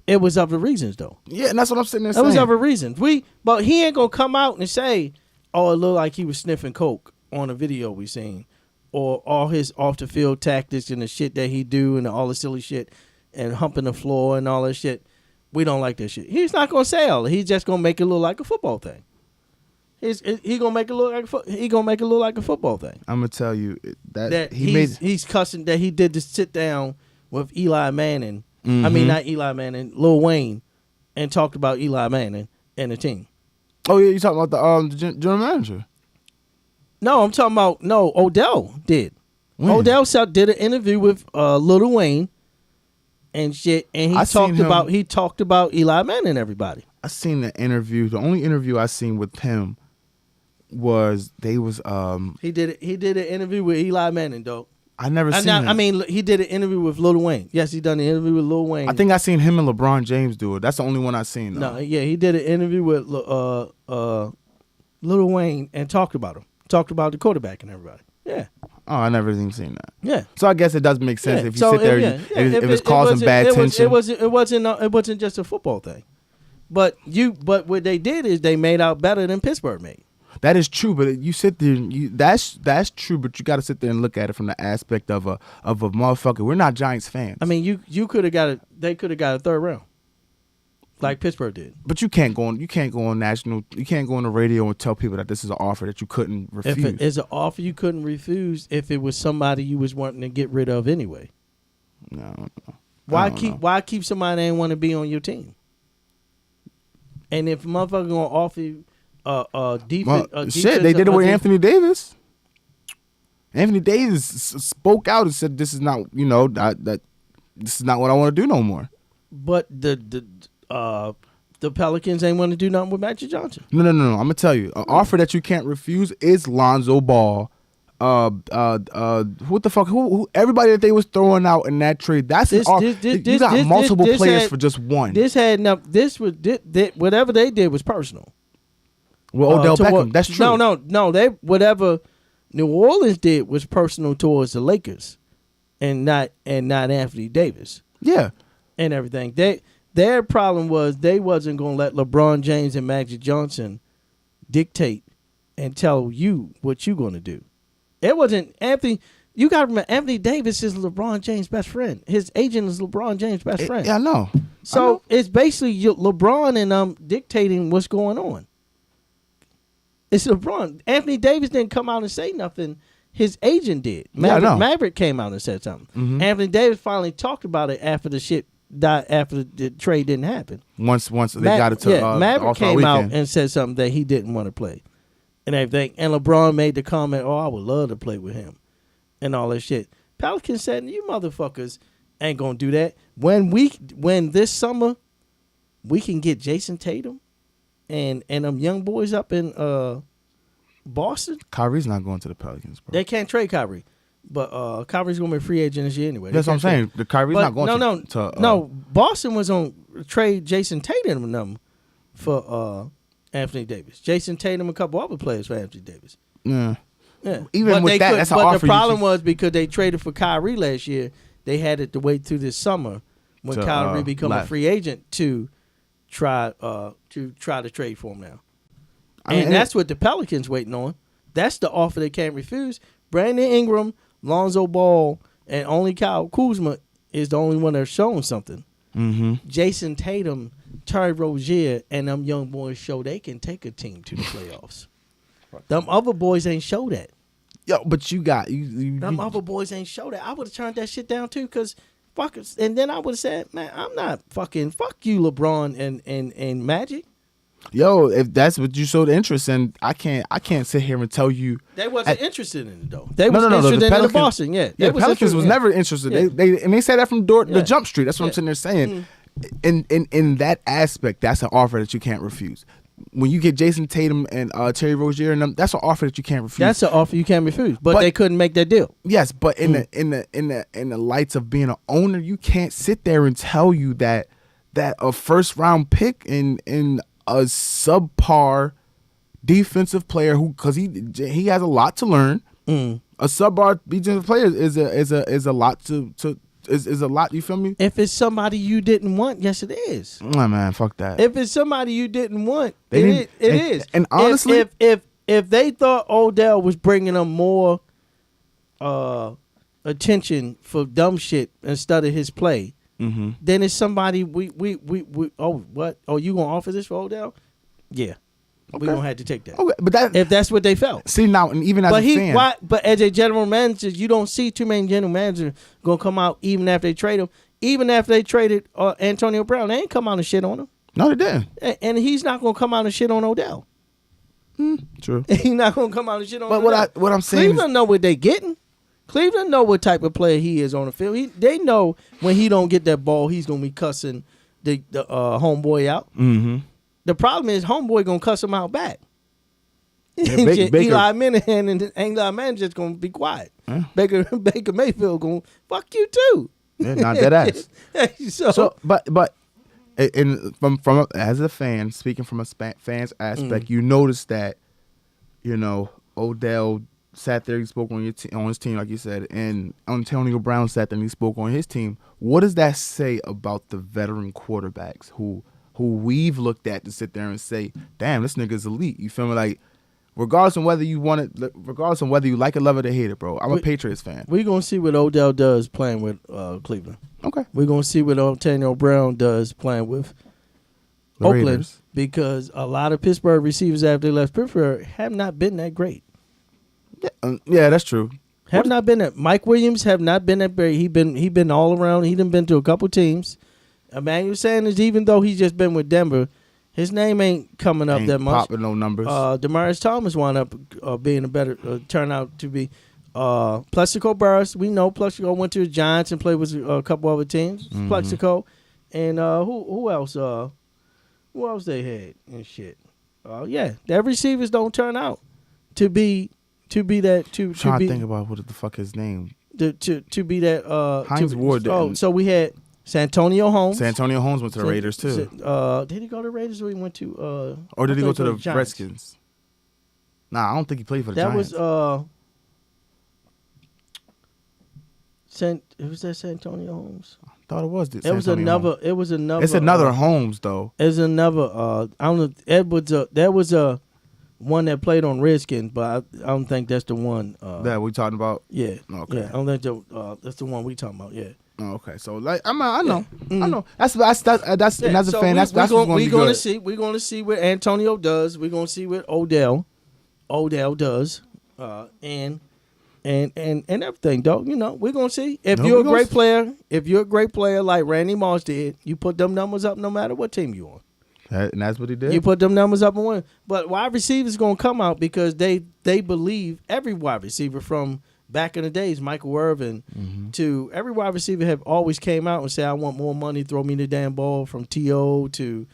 It was other reasons though. Yeah, and that's what I'm sitting there saying. It was other reasons. But he ain't gonna come out and say, "Oh, it looked like he was sniffing coke" on a video we seen, or all his off the field tactics and the shit that he do and all the silly shit and humping the floor and all that shit. We don't like that shit. He's not gonna say all. He's just gonna make it look like a football thing. He gonna make it look like a football thing. I'm gonna tell you that he's cussing that he did to sit down with Eli Manning. Mm-hmm. I mean, not Eli Manning, Lil Wayne, and talked about Eli Manning and the team. Oh yeah, you talking about the general manager? No, I'm talking about Odell did. When? Odell did an interview with Lil Wayne and shit, and he talked about Eli Manning and everybody. I seen the interview. The only interview I seen with him was he did an interview with Eli Manning, though. I never seen it. I mean, he did an interview with Lil Wayne. Yes, he done an interview with Lil Wayne. I think I seen him and LeBron James do it. That's the only one I seen. Though. No, yeah, he did an interview with Lil Wayne and talked about him. Talked about the quarterback and everybody. Yeah. Oh, I never even seen that. Yeah. So I guess it does make sense if you sit there. If it's it causing bad tension. It wasn't just a football thing. But what they did is they made out better than Pittsburgh made. That is true, but you sit there. That's true, but you got to sit there and look at it from the aspect of a motherfucker. We're not Giants fans. I mean, you could have got it. They could have got a third round, like Pittsburgh did. But you can't go on national. You can't go on the radio and tell people that this is an offer that you couldn't refuse. If it is an offer you couldn't refuse, if it was somebody you was wanting to get rid of anyway. No. Why keep somebody that ain't want to be on your team? And if a motherfucker gonna offer you defense, shit, they did it with Anthony Davis. Anthony Davis spoke out and said, "This is not, that this is not what I want to do no more." But the Pelicans ain't want to do nothing with Magic Johnson. No. I'm gonna tell you, an offer that you can't refuse is Lonzo Ball. What the fuck? Who? Everybody that they was throwing out in that trade. That's you got multiple players for just one. Whatever they did was personal. Well, Odell Beckham. That's true. No. Whatever New Orleans did was personal towards the Lakers, and not Anthony Davis. Yeah, and everything. Their problem was they wasn't gonna let LeBron James and Magic Johnson dictate and tell you what you gonna do. It wasn't Anthony. You got to remember, Anthony Davis is LeBron James' best friend. His agent is LeBron James' best friend. Yeah, I know. So it's basically LeBron and dictating what's going on. It's LeBron. Anthony Davis didn't come out and say nothing. His agent did. Maverick came out and said something. Mm-hmm. Anthony Davis finally talked about it after the shit died, after the trade didn't happen. Once they got it to Maverick came out and said something that he didn't want to play. And everything, and LeBron made the comment, "Oh, I would love to play with him," and all that shit. Pelicans said, "You motherfuckers ain't gonna do that." When this summer we can get Jason Tatum and them young boys up in Boston. Kyrie's not going to the Pelicans, bro. They can't trade Kyrie, but Kyrie's gonna be a free agent this year anyway. That's what I'm saying. The Kyrie's not going No, Boston was on trade Jason Tatum and them for Anthony Davis. Jason Tatum, a couple other players for Anthony Davis. Yeah. Even but with that's an offer. But the problem was because they traded for Kyrie last year, they had it to wait through this summer when Kyrie become a free agent to try to trade for him now. And that's what the Pelicans waiting on. That's the offer they can't refuse. Brandon Ingram, Lonzo Ball, and only Kyle Kuzma is the only one that's showing something. Mm-hmm. Jason Tatum, Terry Rozier, and them young boys show they can take a team to the playoffs. Them other boys ain't show that. Yo, but you got them other boys ain't show that. I would have turned that shit down too, cause and then I would have said, man, I'm not fuck you, LeBron and Magic. Yo, if that's what you showed interest in, I can't sit here and tell you they wasn't interested in it though. They was interested in the Boston, yeah. The Pelicans was never interested. Yeah. They said that from the jump street. That's what I'm sitting there saying. In that aspect, that's an offer that you can't refuse. When you get Jason Tatum and Terry Rozier and them, that's an offer that you can't refuse. That's an offer you can't refuse. But they couldn't make that deal. Yes, but in the lights of being an owner, you can't sit there and tell you that a first round pick in a subpar defensive player because he has a lot to learn. A subpar defensive player is a lot is a lot. You feel me? If it's somebody you didn't want, yes, it is. Oh, man, fuck that. If it's somebody you didn't want, it is. And honestly, if they thought Odell was bringing them more attention for dumb shit instead of his play, then it's somebody we what? Oh, you gonna offer this for Odell? Yeah. Okay. We gonna have to take that. Okay, but if that's what they felt. See now, and even as a fan, but as a general manager, you don't see too many general managers gonna come out even after they trade him. Even after they traded Antonio Brown, they ain't come out and shit on him. No, they didn't. And he's not gonna come out and shit on Odell. True. He's not gonna come out and shit on Odell. But what I'm saying, Cleveland know what they getting. Cleveland know what type of player he is on the field. They know when he don't get that ball, he's gonna be cussing the homeboy out. The problem is homeboy gonna cuss him out back. Yeah, Baker, Eli Manning just gonna be quiet. Baker Mayfield gonna fuck you too. Yeah, not that ass. But from as a fan, speaking from a fan's aspect, you notice that, Odell sat there, he spoke on his team, like you said, and Antonio Brown sat there and he spoke on his team. What does that say about the veteran quarterbacks who we've looked at to sit there and say, damn, this nigga's elite? You feel me? Like, regardless of whether you like it, love it, or hate it, bro. I'm a Patriots fan. We're going to see what Odell does playing with Cleveland. Okay. We're going to see what Antonio Brown does playing with Oakland. Raiders. Because a lot of Pittsburgh receivers after they left Pittsburgh have not been that great. Yeah, that's true. Not been that. Mike Williams have not been that great. He been all around. He done been to a couple teams. Emmanuel Sanders, even though he's just been with Denver, his name ain't coming up that much. Popping no numbers. Demaryius Thomas wound up being a better turn out to be. Plexico Burress, we know Plexico went to the Giants and played with a couple other teams. Mm-hmm. Plexico, and who else? Who else they had and shit? Their receivers don't turn out to be that. Trying to think about what the fuck his name. To be that. Hines Ward. So we had Santonio Holmes. Santonio Holmes went to the Raiders too. Did he go to the Raiders or he went to? Or did he go to the Redskins? Nah, I don't think he played for the Giants. That was was that Santonio Holmes? I thought it was. It was another. Holmes. It was another. It's another Holmes though. It's another. I don't know. That was a one that played on Redskins, but I don't think that's the one. That we talking about. Yeah. Okay. Yeah, I don't think that's the one we talking about. Yeah. Oh, okay, so like I know, I know. That's a fan. That's what's going to be good. We're going to see what Antonio does. We're going to see what Odell does, and everything, dog. We're going to see if you're a great player. If you're a great player like Randy Moss did, you put them numbers up no matter what team you on. And that's what he did. You put them numbers up and win. But wide receivers going to come out because they believe every wide receiver from back in the days, Michael Irvin, to every wide receiver have always came out and said, I want more money, throw me the damn ball, from T.O. to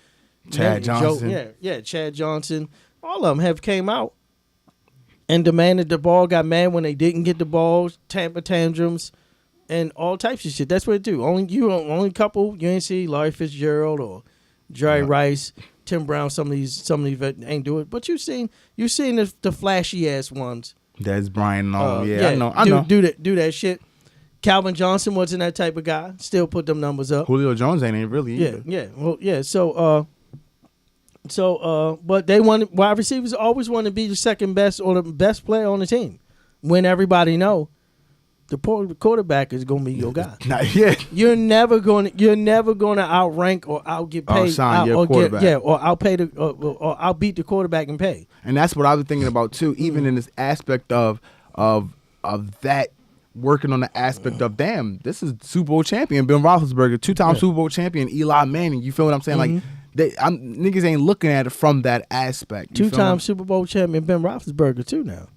Chad Johnson. Chad Johnson. All of them have came out and demanded the ball, got mad when they didn't get the ball, tantrums, and all types of shit. That's what they do. Only couple you ain't see Larry Fitzgerald or Jerry Rice, Tim Brown, some of these ain't do it. But you seen the flashy ass ones. That's Brian. I know. Do that shit. Calvin Johnson wasn't that type of guy. Still put them numbers up. Julio Jones ain't really either. Yeah. Well, yeah. So, but wide receivers always want to be the second best or the best player on the team. When everybody know the quarterback is gonna be your guy. Not yet. You're never gonna outrank or outget paid. Or outpay or outbeat the quarterback in pay. And that's what I was thinking about too. Even in this aspect of that, working on the aspect of damn, this is Super Bowl champion Bill Roethlisberger, 2-time Super Bowl champion Eli Manning. You feel what I'm saying? Like niggas ain't looking at it from that aspect. 2-time Super Bowl champion Ben Roethlisberger too now.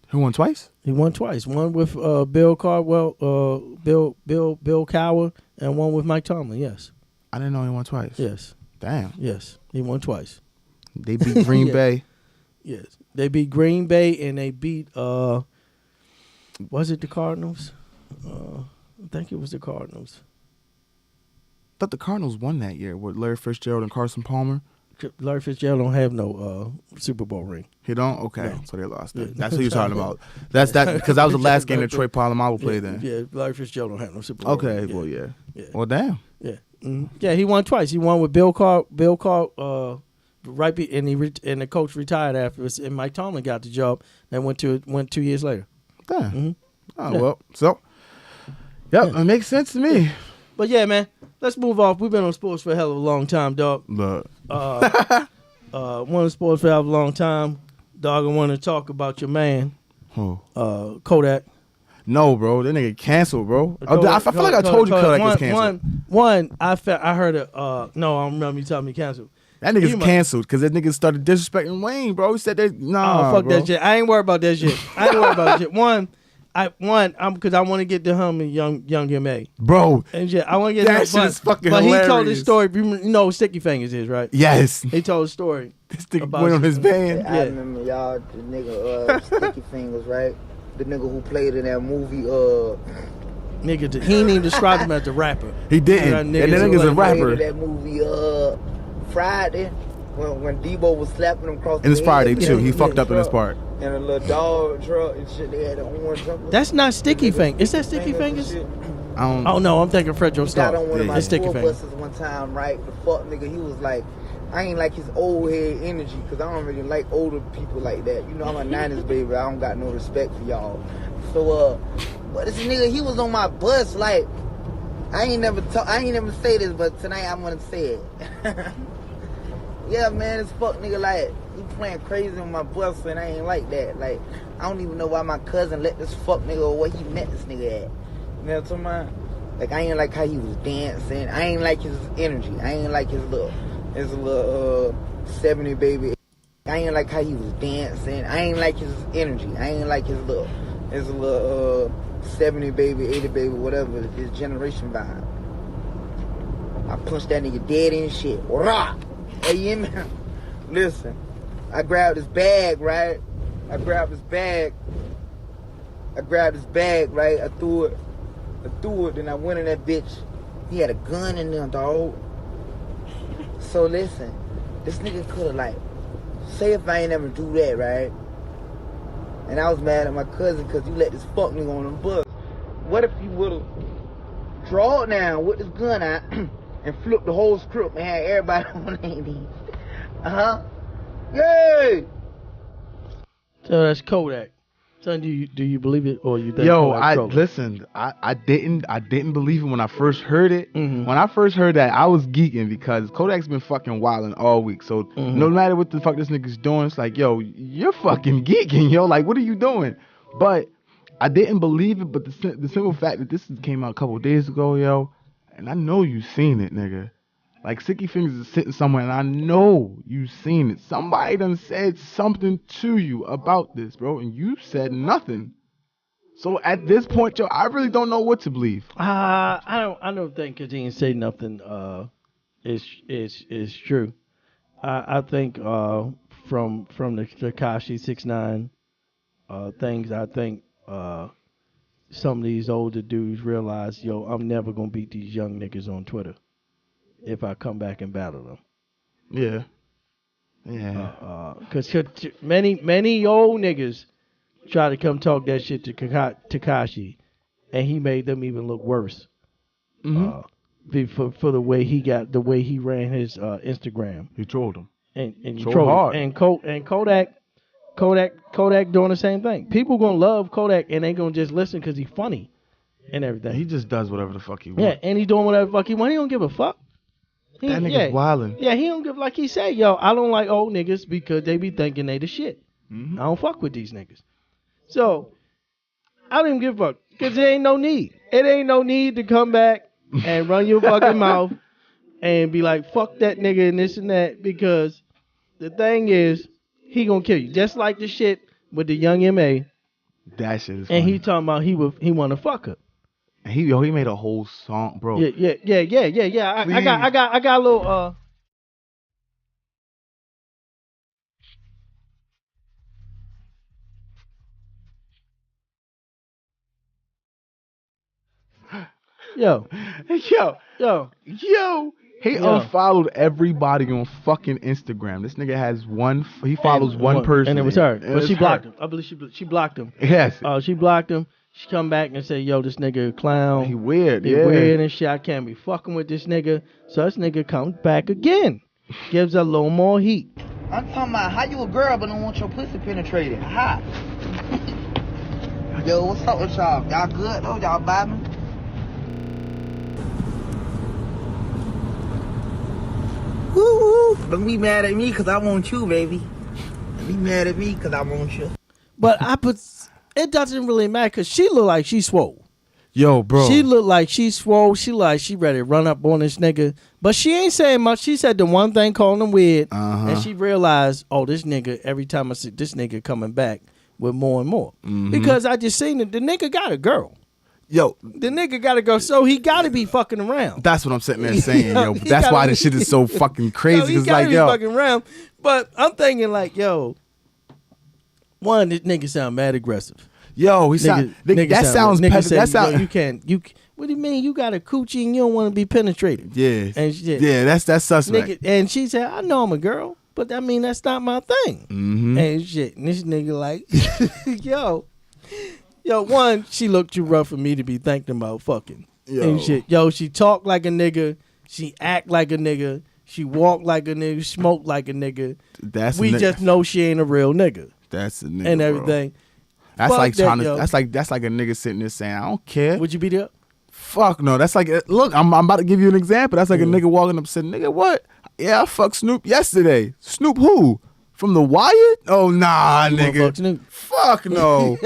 Who won twice? He won twice. One with Bill Caldwell, Bill Cowher, and one with Mike Tomlin. Yes. I didn't know he won twice. Yes. Damn. Yes, he won twice. They beat Green Bay. Yes, they beat Green Bay and they beat. Was it the Cardinals? I think it was the Cardinals. I thought the Cardinals won that year with Larry Fitzgerald and Carson Palmer. Larry Fitzgerald don't have no Super Bowl ring. He don't? Okay. No. So they lost it. That's what you're talking about. That's that because that was the last game that Troy Polamalu played in. Yeah, Larry Fitzgerald don't have no Super Bowl ring. Okay, well, yeah. Well, damn. Yeah. Mm-hmm. Yeah, he won twice. He won with Bill Carr, and the coach retired afterwards, and Mike Tomlin got the job. Then went 2 years later. Damn. Mm-hmm. Oh, well. So, it makes sense to me. But yeah, man, let's move off. We've been on sports for a hell of a long time, dog. Look. One of sports for a hell of a long time, dog. I want to talk about your man, Kodak. No, bro, that nigga canceled, bro. I feel like I told you Kodak was canceled. I heard it. No, I don't remember you telling me canceled. That nigga's canceled because that nigga started disrespecting Wayne, bro. He said that. Nah, fuck bro. that shit. I ain't worried about that shit. One, because I want to get to him and Young MA. Bro. And yeah, I want to get that shit is fucking but hilarious. He told his story. You know who Sticky Fingaz is, right? Yes. He told a story. This nigga went on his band. I remember y'all, the nigga Sticky Fingaz, right? The nigga who played in that movie, nigga, he didn't even describe him as a rapper. He didn't. That nigga's a rapper. That movie, Friday, when Debo was slapping him across the head. And it's Friday too. He fucked up in this part. And a little dog truck and shit. They had an orange truck. That's not Sticky Fingaz. Is that Sticky Fingaz? Oh no, I'm thinking Fredro Starr. Got on one of my Sticky tour buses one time, right? The fuck nigga, he was like, I ain't like his old head energy, cause I don't really like older people like that. You know, I'm a 90s baby. I don't got no respect for y'all. So but this nigga, he was on my bus. Like, I ain't never say this, but tonight I'm gonna say it. Yeah, man, this fuck nigga, like, he playing crazy on my bus, and I ain't like that. Like, I don't even know why my cousin let this fuck nigga, or where he met this nigga at. You know what I'm talking about? Like, I ain't like how he was dancing. I ain't like his energy. I ain't like his little 70 baby. I ain't like how he was dancing. I ain't like his energy. I ain't like his little 70 baby, 80 baby, whatever, his generation vibe. I punched that nigga dead and shit. Rah! Hey, you hear me? Listen, I grabbed his bag, right? I grabbed his bag, right? I threw it, then I went in that bitch. He had a gun in there, dog. So listen, this nigga could've, like, say if I ain't ever do that, right? And I was mad at my cousin because you let this fuck nigga on the bus. What if you would've drawn down with this gun out and flipped the whole script and had everybody on their knees? Yay! So that's Kodak. Son, do you believe it, or you think? Yo, Kodak I trolled? listened. I didn't believe it when I first heard it. Mm-hmm. When I first heard that, I was geeking because Kodak's been fucking wilding all week. So no matter what the fuck this nigga's doing, it's like, yo, you're fucking geeking, yo. Like, what are you doing? But I didn't believe it. But the simple fact that this came out a couple of days ago, yo, and I know you seen it, nigga. Like, Sticky Fingaz is sitting somewhere, and I know you seen it. Somebody done said something to you about this, bro, and you said nothing. So at this point, yo, I really don't know what to believe. I don't think because he didn't say nothing is true. I think from the Tekashi 6ix9ine things, I think some of these older dudes realize, yo, I'm never gonna beat these young niggas on Twitter if I come back and battle them. Yeah. Because many old niggas try to come talk that shit to Tekashi, and he made them even look worse. For the way he ran his Instagram. He trolled him. And he trolled hard. And Kodak doing the same thing. People gonna love Kodak, and they gonna just listen because he's funny and everything. He just does whatever the fuck he wants. Yeah, and he's doing whatever the fuck he wants. He don't give a fuck. That nigga's wildin'. Yeah, he don't give, like he said, yo, I don't like old niggas because they be thinking they the shit. I don't fuck with these niggas. So, I don't even give a fuck because there ain't no need. It ain't no need to come back and run your fucking mouth and be like, fuck that nigga and this and that, because the thing is, he gonna kill you. Just like the shit with the Young MA. That shit is funny. And he talking about he want to fuck her. And he made a whole song, bro. Yeah. I got a little Yo. He unfollowed everybody on fucking Instagram. This nigga has he follows one person. And it was her. But she blocked him. I believe she blocked him. Yes. She blocked him. She come back and say, yo, this nigga a clown. He weird. He weird and shit. I can't be fucking with this nigga. So this nigga comes back again. Gives a little more heat. I'm talking about how you a girl but don't want your pussy penetrated. Ha. Yo, what's up with y'all? Y'all good though? Y'all vibing? Woo! Don't be mad at me because I want you, baby. Don't be mad at me because I want you. But it doesn't really matter because she look like she swole. Yo, bro. She look like she swole. She like she ready to run up on this nigga. But she ain't saying much. She said the one thing, calling him weird. And she realized, oh, this nigga, every time I see this nigga coming back with more and more. Because I just seen it. The nigga got a girl. Yo, the nigga got to go. So he got to be fucking around. That's what I'm sitting there saying, yo. That's why this shit is so fucking crazy. He gotta be fucking around. But I'm thinking like, yo, one, this nigga sound mad aggressive. Yo, that sounds you can't. What do you mean? You got a coochie and you don't want to be penetrated? Yeah, and shit. Yeah, that's suspect. Nigga, and she said, I know I'm a girl, but I mean that's not my thing. And shit. And this nigga like, yo, one, she looked too rough for me to be thinking about fucking. And shit. Yo, she talk like a nigga. She act like a nigga. She walk like a nigga. Smoke like a nigga. We just know she ain't a real nigga. That's a nigga, and everything. Bro. That's like that's like a nigga sitting there saying, I don't care. Would you beat her up? Fuck no. That's like, look, I'm about to give you an example. That's like a nigga walking up saying, nigga, what? Yeah, I fucked Snoop yesterday. Snoop who? From The Wire? Oh nah, nigga. Fuck no.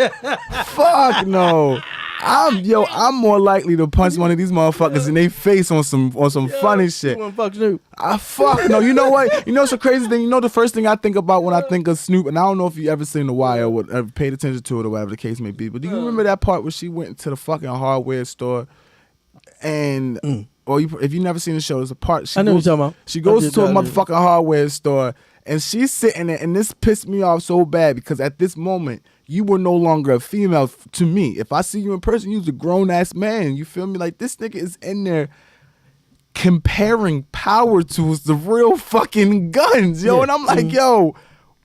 Fuck no. I'm more likely to punch one of these motherfuckers in their face on some funny shit. Fuck Snoop. Fuck no. You know what? You know what's the crazy thing? You know the first thing I think about when I think of Snoop, and I don't know if you ever seen The Wire or ever paid attention to it or whatever the case may be, but do you remember that part where she went to the fucking hardware store and or if you never seen the show, there's a part I know what you're talking about. She goes to a motherfucking hardware store and she's sitting there, and this pissed me off so bad because at this moment you were no longer a female to me. If I see you in person, you're a grown ass man. You feel me? Like this nigga is in there comparing power tools to real fucking guns, yo. And I'm like, yo,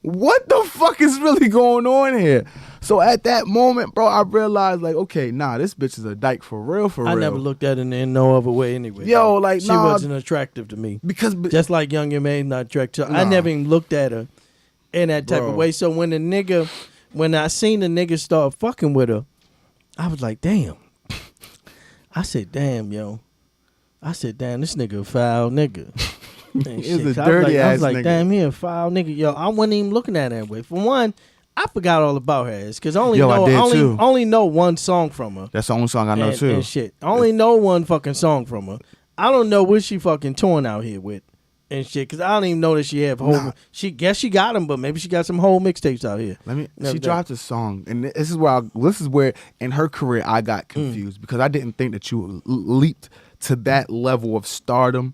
what the fuck is really going on here? So at that moment, bro, I realized like, okay, nah, this bitch is a dyke for real. I never looked at it in no other way anyway. Yo, like, she wasn't attractive to me because just like Young MA not attractive. I never even looked at her in that type of way. So when I seen the nigga start fucking with her, I was like, damn. I said, damn, yo. I said, damn, this nigga a foul nigga. He's a dirty ass nigga. I was like, damn, he a foul nigga. Yo, I wasn't even looking at that way. For one, I forgot all about her ass because I only know one song from her. That's the only song I know too. And shit. I only know one fucking song from her. I don't know what she fucking torn out here with and shit because I don't even know that she have whole. She got them, but maybe she got some whole mixtapes out here. She dropped a song, and this is where in her career I got confused because I didn't think that you leaped to that level of stardom.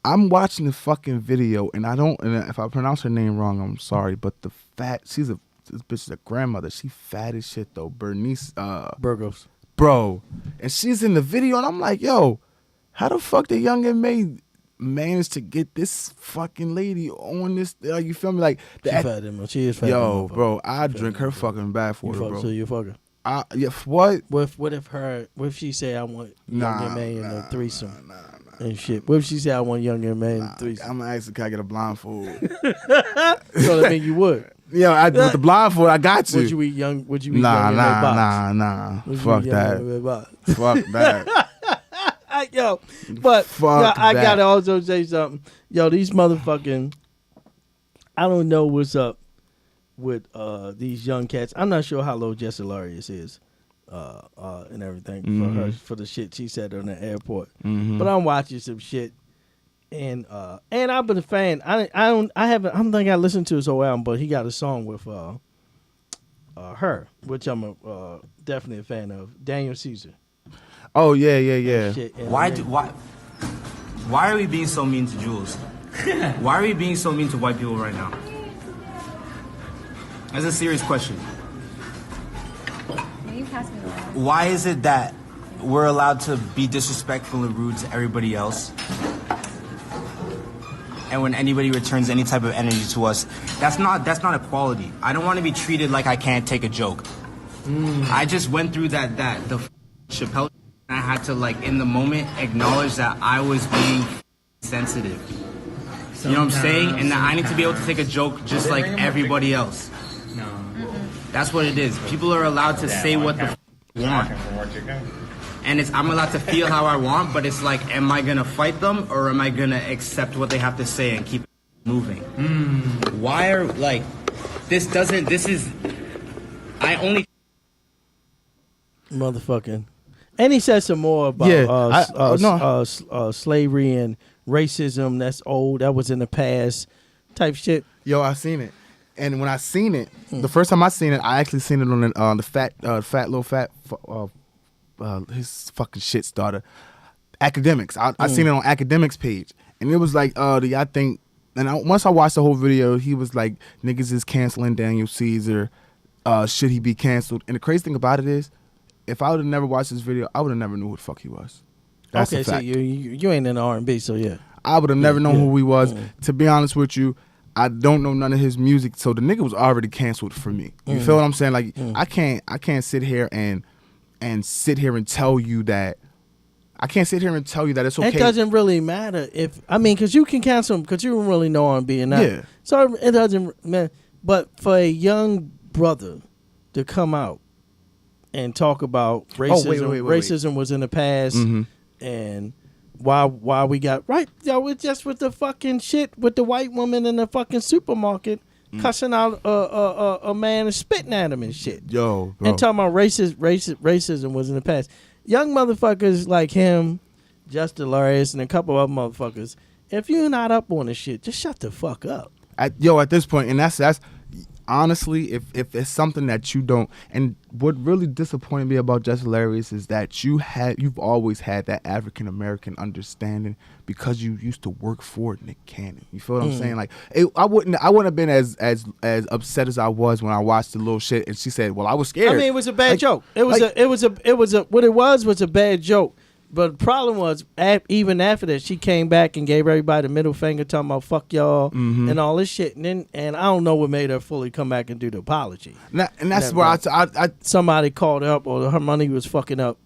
I'm watching the fucking video, and if I pronounce her name wrong, I'm sorry, but this bitch is a grandmother. She fat as shit though, Bernice Burgos, bro, and she's in the video, and I'm like, yo, how the fuck did Young M.A. manage to get this fucking lady on this? You feel me? Like she is fat. Yo, bro, I drink her fucking bath for her, bro. So you fuck her. What? What if she say I want Young M.A. in a threesome? And shit. What if she said I want Young MA in threesome? I'm gonna ask her, can I get a blindfold? So that mean you would. Yeah, with the blindfold, I got you. Would you eat Young MA box? Nah. Fuck that. Fuck that. Yo, but I gotta also say something. Yo, these motherfucking, I don't know what's up with these young cats. I'm not sure how low Jess Hilarious is. And everything for the shit she said on the airport. But I'm watching some shit, and I've been a fan. I don't think I listened to his whole album, but he got a song with her, which I'm definitely a fan of. Daniel Ceasar. Oh yeah. Why are we being so mean to Jules? Why are we being so mean to white people right now? That's a serious question. Why is it that we're allowed to be disrespectful and rude to everybody else, and when anybody returns any type of energy to us, that's not equality? I don't want to be treated like I can't take a joke. I just went through the Chappelle, and I had to, like, in the moment acknowledge that I was being sensitive. You know what I'm saying? And that I need to be able to take a joke just like everybody else. That's what it is. People are allowed to say what the want. And I'm allowed to feel how I want, but it's like, am I gonna fight them or am I gonna accept what they have to say and keep moving? Why are, like, I only motherfucking. And he said some more about slavery and racism. That's old. That was in the past type shit. Yo, I seen it. And when I seen it, the first time I seen it, I actually seen it on the his fucking shit starter, Academics. I seen it on Academics page, and it was like, I think, once I watched the whole video, he was like, niggas is canceling Daniel Ceasar. Should he be canceled? And the crazy thing about it is, if I would have never watched this video, I would have never knew who the fuck he was. That's a fact. So you ain't in the R&B, so yeah. I would have never known who he was. To be honest with you, I don't know none of his music, so the nigga was already canceled for me. You feel what I'm saying? Like I can't sit here and tell you that. I can't sit here and tell you that it's okay. It doesn't really matter because you can cancel him because you don't really know R&B and that. Yeah. So it doesn't matter. But for a young brother to come out and talk about racism, racism was in the past, and why we got it's just with the fucking shit with the white woman in the fucking supermarket cussing out a man and spitting at him and shit. Yo, bro. And talking about racism was in the past. Young motherfuckers like him, Justin Larius, and a couple other motherfuckers, if you're not up on this shit, just shut the fuck up. At this point, and that's honestly, if it's something that you don't, and what really disappointed me about Justin Larius is that you've always had that African American understanding because you used to work for Nick Cannon. You feel what I'm saying? Like I wouldn't have been as upset as I was when I watched the little shit and she said, "Well, I was scared." I mean, it was a bad joke. What it was a bad joke. But the problem was, even after that, she came back and gave everybody the middle finger, talking about "fuck y'all" and all this shit. And I don't know what made her fully come back and do the apology. And that's where I somebody called her up, or her money was fucking up,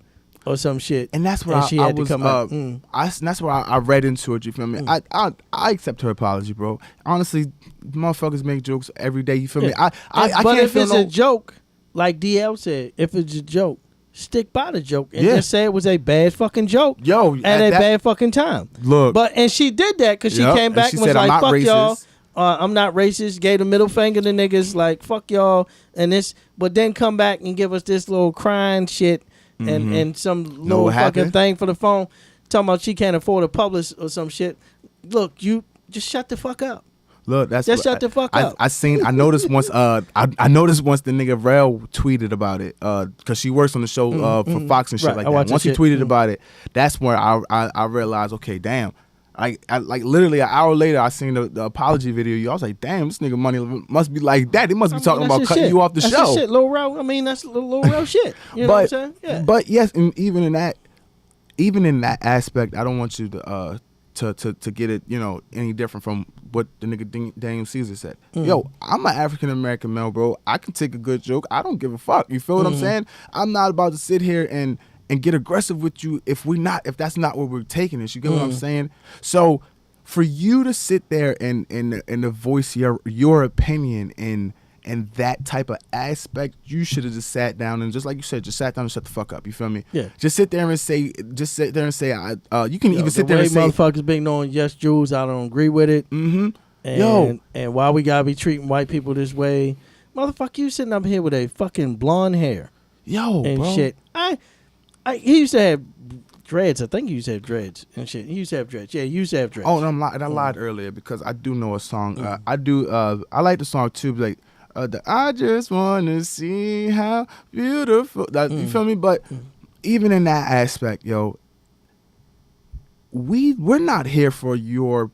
or some shit. And that's where she had to come up. That's where I read into it. You feel me? I accept her apology, bro. Honestly, motherfuckers make jokes every day. You feel me? I but can't if feel it's a joke, like DL said, if it's a joke, stick by the joke and just say it was a bad fucking joke. Yo, at a bad fucking time. Look, and she did that because she came back and was like, "Fuck y'all, I'm not racist." Gave the middle finger to niggas like, "Fuck y'all," and this, but then come back and give us this little crying shit and some little fucking thing for the phone, talking about she can't afford a publish or some shit. Look, you just shut the fuck up. Look, that's just shut the fuck up. I noticed once. I noticed once the nigga Rel tweeted about it. Cause she works on the show for Fox and shit like that. Once he tweeted about it, that's where I realized, okay, damn. I like literally an hour later, I seen the apology video. I was like, damn, this nigga money must be like that. He must be talking about cutting you off the show. That's shit, Lil Rel. I mean, that's Lil Rel shit. You know what I'm saying? Yeah. But yes, and even in that aspect, I don't want you to get it, any different from what the nigga Daniel Ceasar said. Yo, I'm an African American male, bro. I can take a good joke. I don't give a fuck. You feel what I'm saying? I'm not about to sit here and get aggressive with you if that's not what we're taking it. You get what I'm saying? So for you to sit there and to voice your opinion in that type of aspect, you should have just sat down and, just like you said, just sat down and shut the fuck up. You feel me? Yeah. Just sit there and say, you can even sit there and say, motherfuckers being on Yes Jules, I don't agree with it. And why we gotta be treating white people this way, motherfucker? You sitting up here with a fucking blonde hair, and bro. Shit. He used to have dreads. I think he used to have dreads and shit. He used to have dreads. Yeah, he used to have dreads. Oh, and I lied earlier because I do know a song. I like the song too. Like. I just want to see how beautiful. You feel me? But even in that aspect, yo, we're not here for your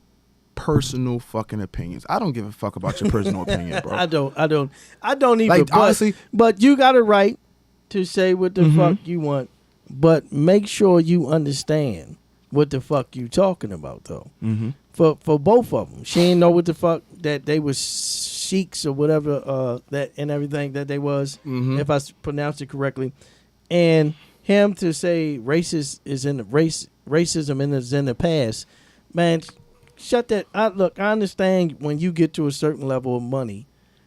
personal fucking opinions. I don't give a fuck about your personal opinion, bro. I don't even. Like, honestly, but you got a right to say what the fuck you want. But make sure you understand what the fuck you talking about, though. For both of them, she ain't know what the fuck that they was sheiks or whatever that and everything that they was, if I pronounced it correctly, and him to say racism is in the past, man. Shut that. I understand when you get to a certain level of money,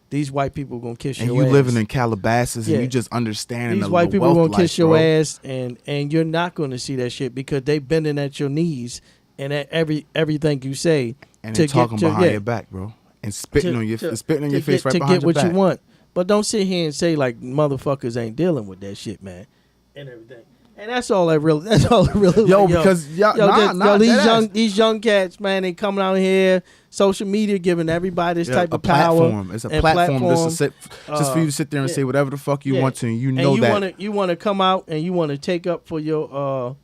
these white people gonna kiss your ass. And you living in Calabasas and you just understanding these white people gonna kiss your ass, and you're not gonna see that shit because they bending at your knees and at everything you say, and they're talking behind your back, bro, and spitting on your face right behind your back to get what you want. But don't sit here and say like motherfuckers ain't dealing with that shit, man, and everything. And that's all I really. That's all I really. Yo, like, because these young cats, man, they coming out here. Social media giving everybody this type of power. Platform. It's a platform just for you to sit there and say whatever the fuck you want to, and you want to come out and you want to take up for your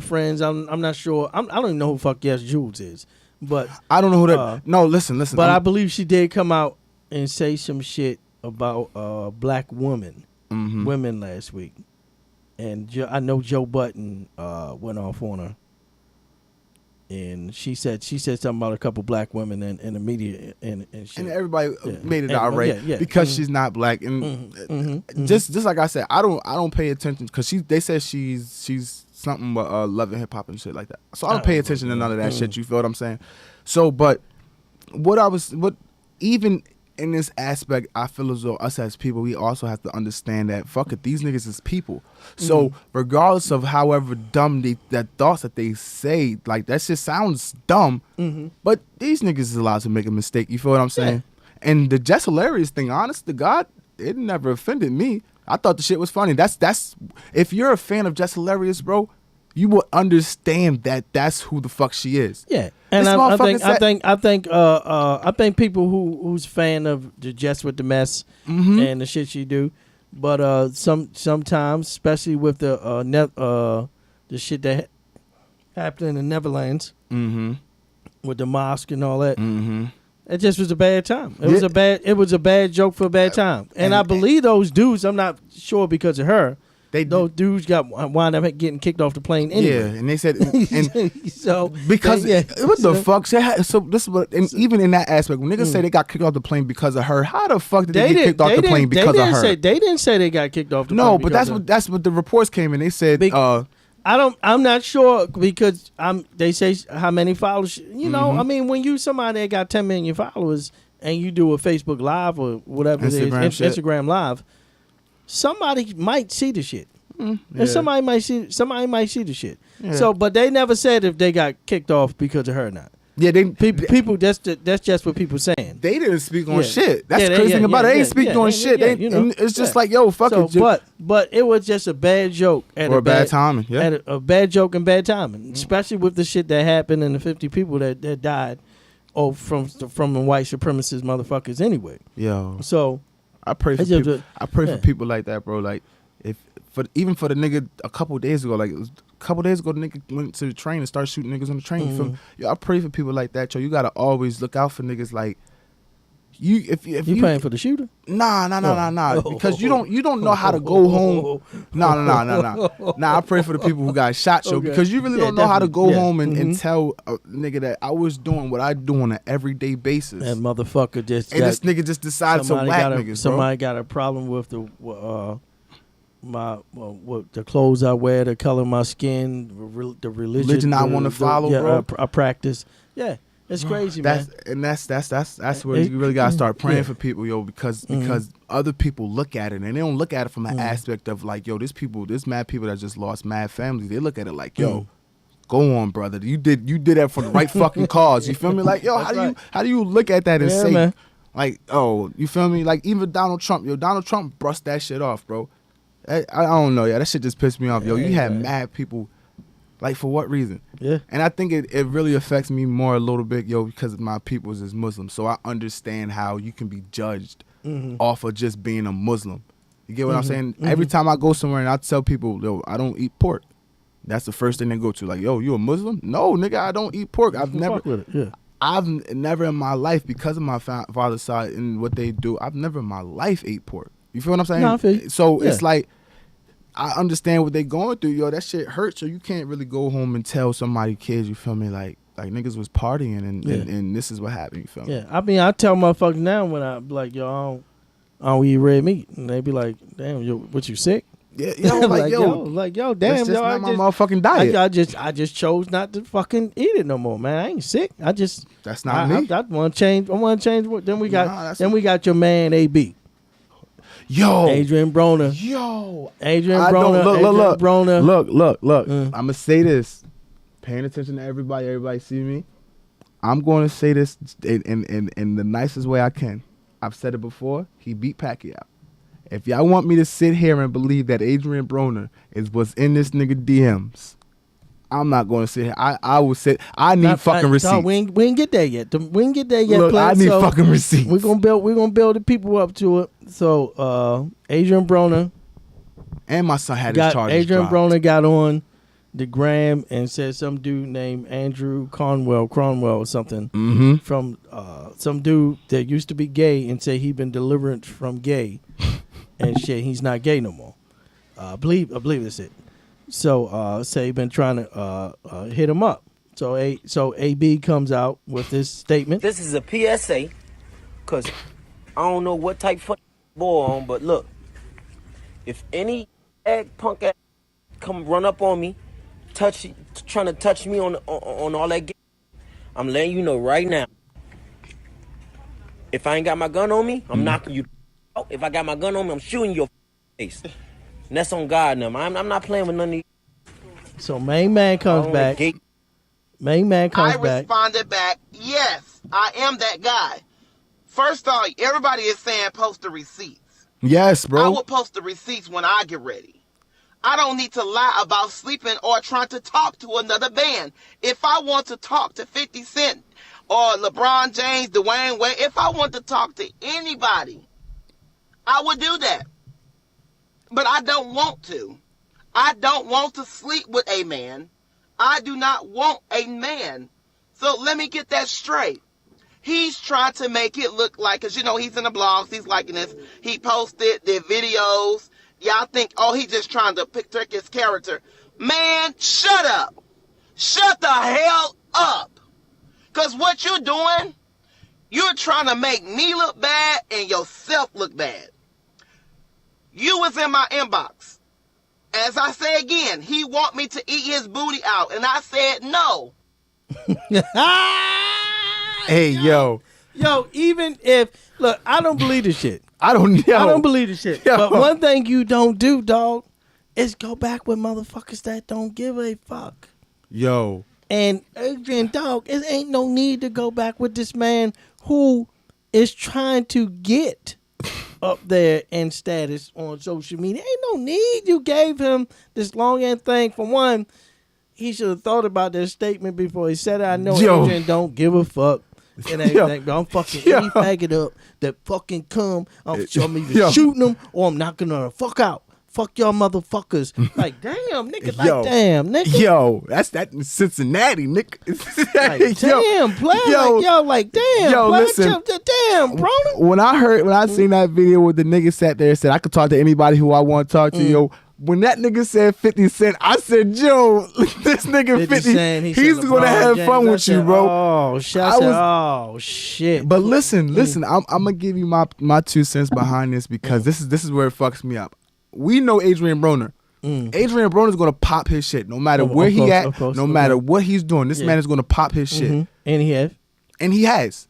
friends. I'm not sure. I don't even know who fuck Yes Jules is, but I don't know who that. No, listen. But I believe she did come out and say some shit about black women last week, and I know Joe Budden went off on her, and she said something about a couple black women in the media and shit. And everybody made it outright because she's not black, and just like I said, I don't pay attention because they said she's something but loving hip hop and shit like that. So I don't pay attention to none of that shit. You feel what I'm saying? So, but even in this aspect, I feel as though us as people, we also have to understand that fuck it, these niggas is people. So regardless of however dumb that thoughts that they say, like that shit sounds dumb, but these niggas is allowed to make a mistake. You feel what I'm saying? Yeah. And the just hilarious thing, honest to God, it never offended me. I thought the shit was funny. That's if you're a fan of Just Hilarious, bro, you will understand that that's who the fuck she is. Yeah. And I think people who's fan of the Jess with the Mess and the shit she do, but sometimes, especially with the shit that happened in the Netherlands with the mosque and all that, it just was a bad time. It was a bad joke for a bad time. And I believe those dudes, I'm not sure because of her, those dudes wound up getting kicked off the plane anyway. Yeah, and they said, and so because what the fuck? So this is what, and even in that aspect, when niggas say they got kicked off the plane because of her, how the fuck did they get kicked off the plane because of her? They didn't say they got kicked off the plane. No, but that's what the reports came in. They said, I'm not sure because they say how many followers. You know, I mean, when you somebody that got 10 million followers and you do a Facebook Live or whatever Instagram Live. Somebody might see the shit. And somebody might see the shit. Yeah. So, but they never said if they got kicked off because of her or not. Yeah, people. That's just what people saying. They didn't speak on shit. That's the crazy thing about it. They didn't speak on shit. It's just like, yo, fuck it. But it was just a bad joke or a bad timing. Yeah, at a bad joke and bad timing, especially with the shit that happened and the 50 people that died, from the white supremacist motherfuckers anyway. Yo, so. I pray for people. I pray for people like that, bro. Like, even for the nigga a couple days ago, the nigga went to the train and started shooting niggas on the train. You feel me? Yo, I pray for people like that, yo. You gotta always look out for niggas like you. If you praying for the shooter? Nah. Because you don't know how to go home. Nah. I pray for the people who got shot, yo. Okay. Because you really don't know how to go home and tell a nigga that I was doing what I do on an everyday basis. That motherfucker this nigga just decided to whack niggas. Somebody got a problem with the the clothes I wear, the color of my skin, the religion I want to follow, bro. I practice. Yeah. It's crazy, man. And that's where you really gotta start praying for people, yo, because other people look at it and they don't look at it from an aspect of like, yo, this mad people that just lost mad families. They look at it like, yo, go on, brother. You did that for the right fucking cause. You feel me? Like, yo, how do you look at that and say, man. Like, oh, you feel me? Like even Donald Trump brushed that shit off, bro. I don't know, yeah. That shit just pissed me off, yo. You had mad people. Like, for what reason? Yeah. And I think it really affects me more a little bit, yo, because my peoples is Muslim. So I understand how you can be judged off of just being a Muslim. You get what I'm saying? Every time I go somewhere and I tell people, yo, I don't eat pork. That's the first thing they go to. Like, yo, you a Muslim? No, nigga, I don't eat pork. I've never in my life, because of my father's side and what they do, I've never in my life ate pork. You feel what I'm saying? No, I feel you. So it's like, I understand what they going through, yo. That shit hurts, so you can't really go home and tell somebody, kids, you feel me, like niggas was partying and this is what happened, you feel me? Yeah, I mean, I tell motherfuckers now when I be like, yo, I don't eat red meat, and they be like, damn, yo, what, you sick? Yeah, yo, yo, damn, that's just yo, not my motherfucking diet. I just chose not to fucking eat it no more, man. I ain't sick. That's not me. I want to change. Then we got your man AB. Yo, Adrian Broner. Yo, Adrian Broner. Look. I'm gonna say this. Paying attention to everybody. Everybody see me. I'm going to say this in the nicest way I can. I've said it before. He beat Pacquiao. if y'all want me to sit here and believe that Adrian Broner is what's in this nigga DMs, I'm not going to sit here. I will sit. I need fucking receipts. No, we ain't get there yet. We ain't get there yet. Look, I need fucking receipts. We're gonna build the people up to it. So Adrian Broner and my son had his charges Adrian dropped. Broner got on the gram and said some dude named Andrew Cromwell or something from some dude that used to be gay and say he been delivered from gay and shit. He's not gay no more. I believe that's it. So say he been trying to hit him up. So AB comes out with this statement. This is a PSA, cause I don't know what type of boy on, but look, if any punk ass come run up on me, trying to touch me on all that gay, I'm letting you know right now. If I ain't got my gun on me, I'm knocking you out. If I got my gun on me, I'm shooting your face. And that's on God now. I'm not playing with none of these. So main man comes back. Main man comes back. I responded back, yes, I am that guy. First off, everybody is saying post the receipts. Yes, bro. I will post the receipts when I get ready. I don't need to lie about sleeping or trying to talk to another band. If I want to talk to 50 Cent or LeBron James, Dwayne Wade, if I want to talk to anybody, I would do that. But I don't want to. I don't want to sleep with a man. I do not want a man. So let me get that straight. He's trying to make it look like, because, you know, he's in the blogs, he's liking this. He posted the videos. Y'all think, oh, he's just trying to trick his character. Man, shut up. Shut the hell up. Because what you're doing, you're trying to make me look bad and yourself look bad. You was in my inbox. As I say again, he want me to eat his booty out. And I said no. Hey, yo. Yo, even if, look, I don't believe this shit. I don't believe this shit. Yo. But one thing you don't do, dog, is go back with motherfuckers that don't give a fuck. Yo. And Adrian, dog, it ain't no need to go back with this man who is trying to get up there in status on social media. Ain't no need. You gave him this long end thing. For one, he should have thought about that statement before he said it. I know Adrian don't give a fuck. And everything, but I'm fucking any faggot up that fucking come. I'm either shooting them or I'm knocking her the fuck out. Fuck y'all motherfuckers. Like, damn, nigga. Like, damn, nigga. Yo, that's that in Cincinnati, nigga. Like, damn, play. Like, damn, yo, play. listen. Damn, bro. When I seen that video where the nigga sat there and said, I could talk to anybody who I want to talk to, yo. When that nigga said 50 Cent, I said, yo, this nigga 50, he's going to have fun with you, bro. Oh, shit. But listen, I'm going to give you my 2 cents behind this because this is where it fucks me up. We know Adrian Broner. Adrian Broner's going to pop his shit no matter where he at, no matter what he's doing. This man is going to pop his shit. And he has.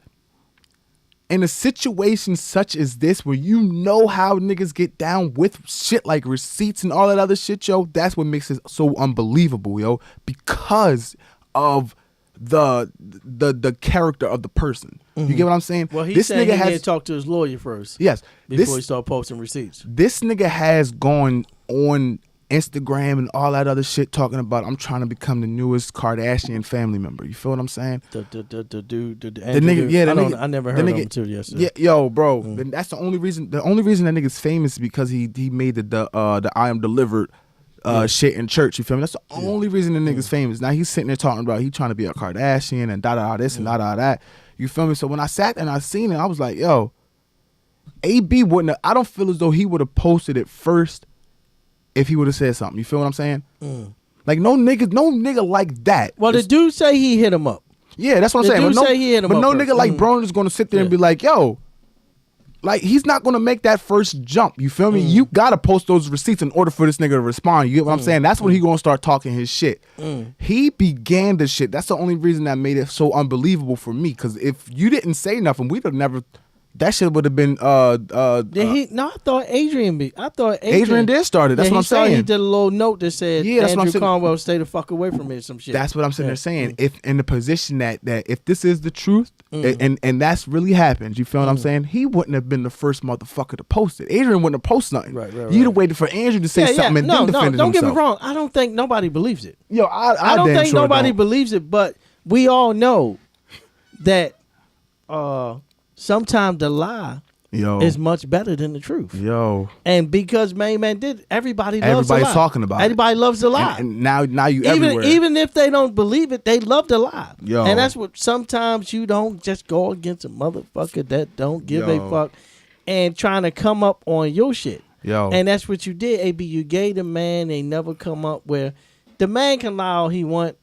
In a situation such as this where you know how niggas get down with shit like receipts and all that other shit, yo, that's what makes it so unbelievable, yo, because of the character of the person. You get what I'm saying? Well, he said he had to talk to his lawyer first. Yes. Before he started posting receipts. This nigga has gone on Instagram and all that other shit talking about I'm trying to become the newest Kardashian family member. You feel what I'm saying? The dude, the nigga, yeah, the nigga, I never heard of him until yesterday. Yeah, yo, bro, and that's the only reason. The only reason that nigga's famous is because he made the I Am Delivered shit in church. You feel me? That's the only reason the nigga's famous. Now he's sitting there talking about he trying to be a Kardashian and da this and da that. You feel me? So when I sat there and I seen it, I was like, yo, AB wouldn't have, I don't feel as though he would have posted it first if he would have said something. You feel what I'm saying? Like no nigga like that. Well, the dude say he hit him up. Yeah, that's what I'm saying. Dude say he hit him but up no first. nigga like Broner is gonna sit there and be like, yo, like he's not gonna make that first jump. You feel me? You gotta post those receipts in order for this nigga to respond. You get what I'm saying? That's when he gonna start talking his shit. He began the shit. That's the only reason that made it so unbelievable for me. Cause if you didn't say nothing, we'd have never That shit would have been I thought Adrian Adrian did start it. That's what I'm saying. He did a little note that said Andrew Conwell stay the fuck away from me or some shit. That's what I'm sitting there saying. If in the position that if this is the truth and that's really happened, you feel what I'm saying? He wouldn't have been the first motherfucker to post it. Adrian wouldn't have posted nothing. Right. You'd have waited for Andrew to say something and then defended himself. Don't get me wrong. I don't think nobody believes it. Yo, I don't think nobody believes it, but we all know that sometimes the lie is much better than the truth. And because Main Man did, everybody's talking about Everybody loves the lie. And now you everywhere. Even if they don't believe it, they love the lie. And that's what sometimes you don't just go against a motherfucker that don't give a fuck and trying to come up on your shit. And that's what you did, AB. You gave the man, they never come up where the man can lie all he want.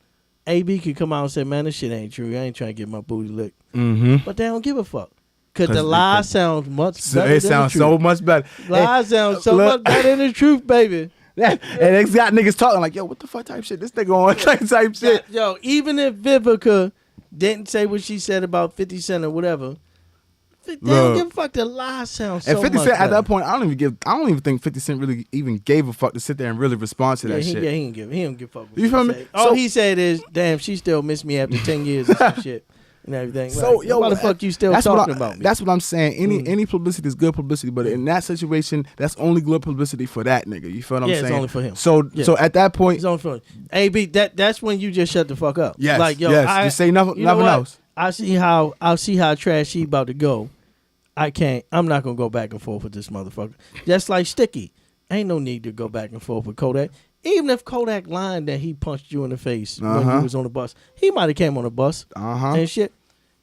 AB could come out and say, man, this shit ain't true. I ain't trying to get my booty licked. But they don't give a fuck. Because the lie sounds much better. It sounds so much better. Lie sounds so much better than the truth, baby. And it's got niggas talking like, yo, what the fuck type shit? This nigga on type shit. Yo, even if Vivica didn't say what she said about 50 Cent or whatever, they don't give a fuck. The lie sounds so much better. And 50 Cent, at that point, I don't even think 50 Cent really even gave a fuck to sit there and really respond to that shit. He don't give a fuck. You feel me? All he said is, damn, she still missed me after 10 years or some shit. And everything. So, yo, why the fuck you still talking about me? That's what I'm saying. Any publicity is good publicity, but in that situation, that's only good publicity for that nigga. You feel what I'm saying? Yeah, it's only for him. So at that point, it's only for him. AB, that's when you just shut the fuck up. Yes, like, yo, just say nothing else. I see how trash he about to go. I'm not gonna go back and forth with this motherfucker. Just like Sticky, ain't no need to go back and forth with Kodak. Even if Kodak lied that he punched you in the face when you was on the bus, he might have came on the bus and shit.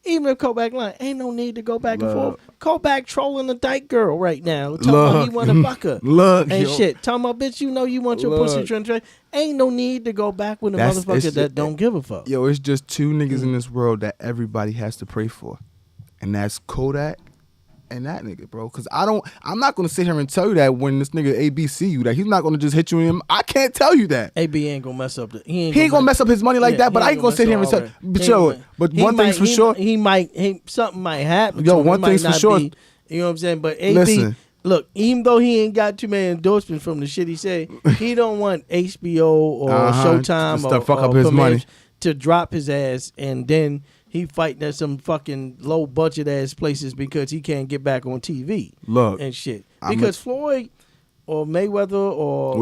Even if Kodak lied, ain't no need to go back and forth. Kodak trolling the dyke girl right now. Talking about he want to fuck her. Shit. Talking about, bitch, you know you want your pussy trend. Ain't no need to go back with a motherfucker that don't give a fuck. Yo, it's just two niggas in this world that everybody has to pray for. And that's Kodak and that nigga, bro. Because I'm not going to sit here and tell you that when this nigga AB see you, that he's not going to just hit you in him. I can't tell you that. AB ain't going to mess up. He ain't going to mess up his money like that, but I ain't going to sit here and tell you. But one thing's for sure. Something might happen. Yo, one thing's for sure. You know what I'm saying? But AB, look, even though he ain't got too many endorsements from the shit he said, he don't want HBO or Showtime or fuck up his money to drop his ass, and then he fighting at some fucking low budget ass places because he can't get back on TV. Look, and shit. Because Floyd or Mayweather or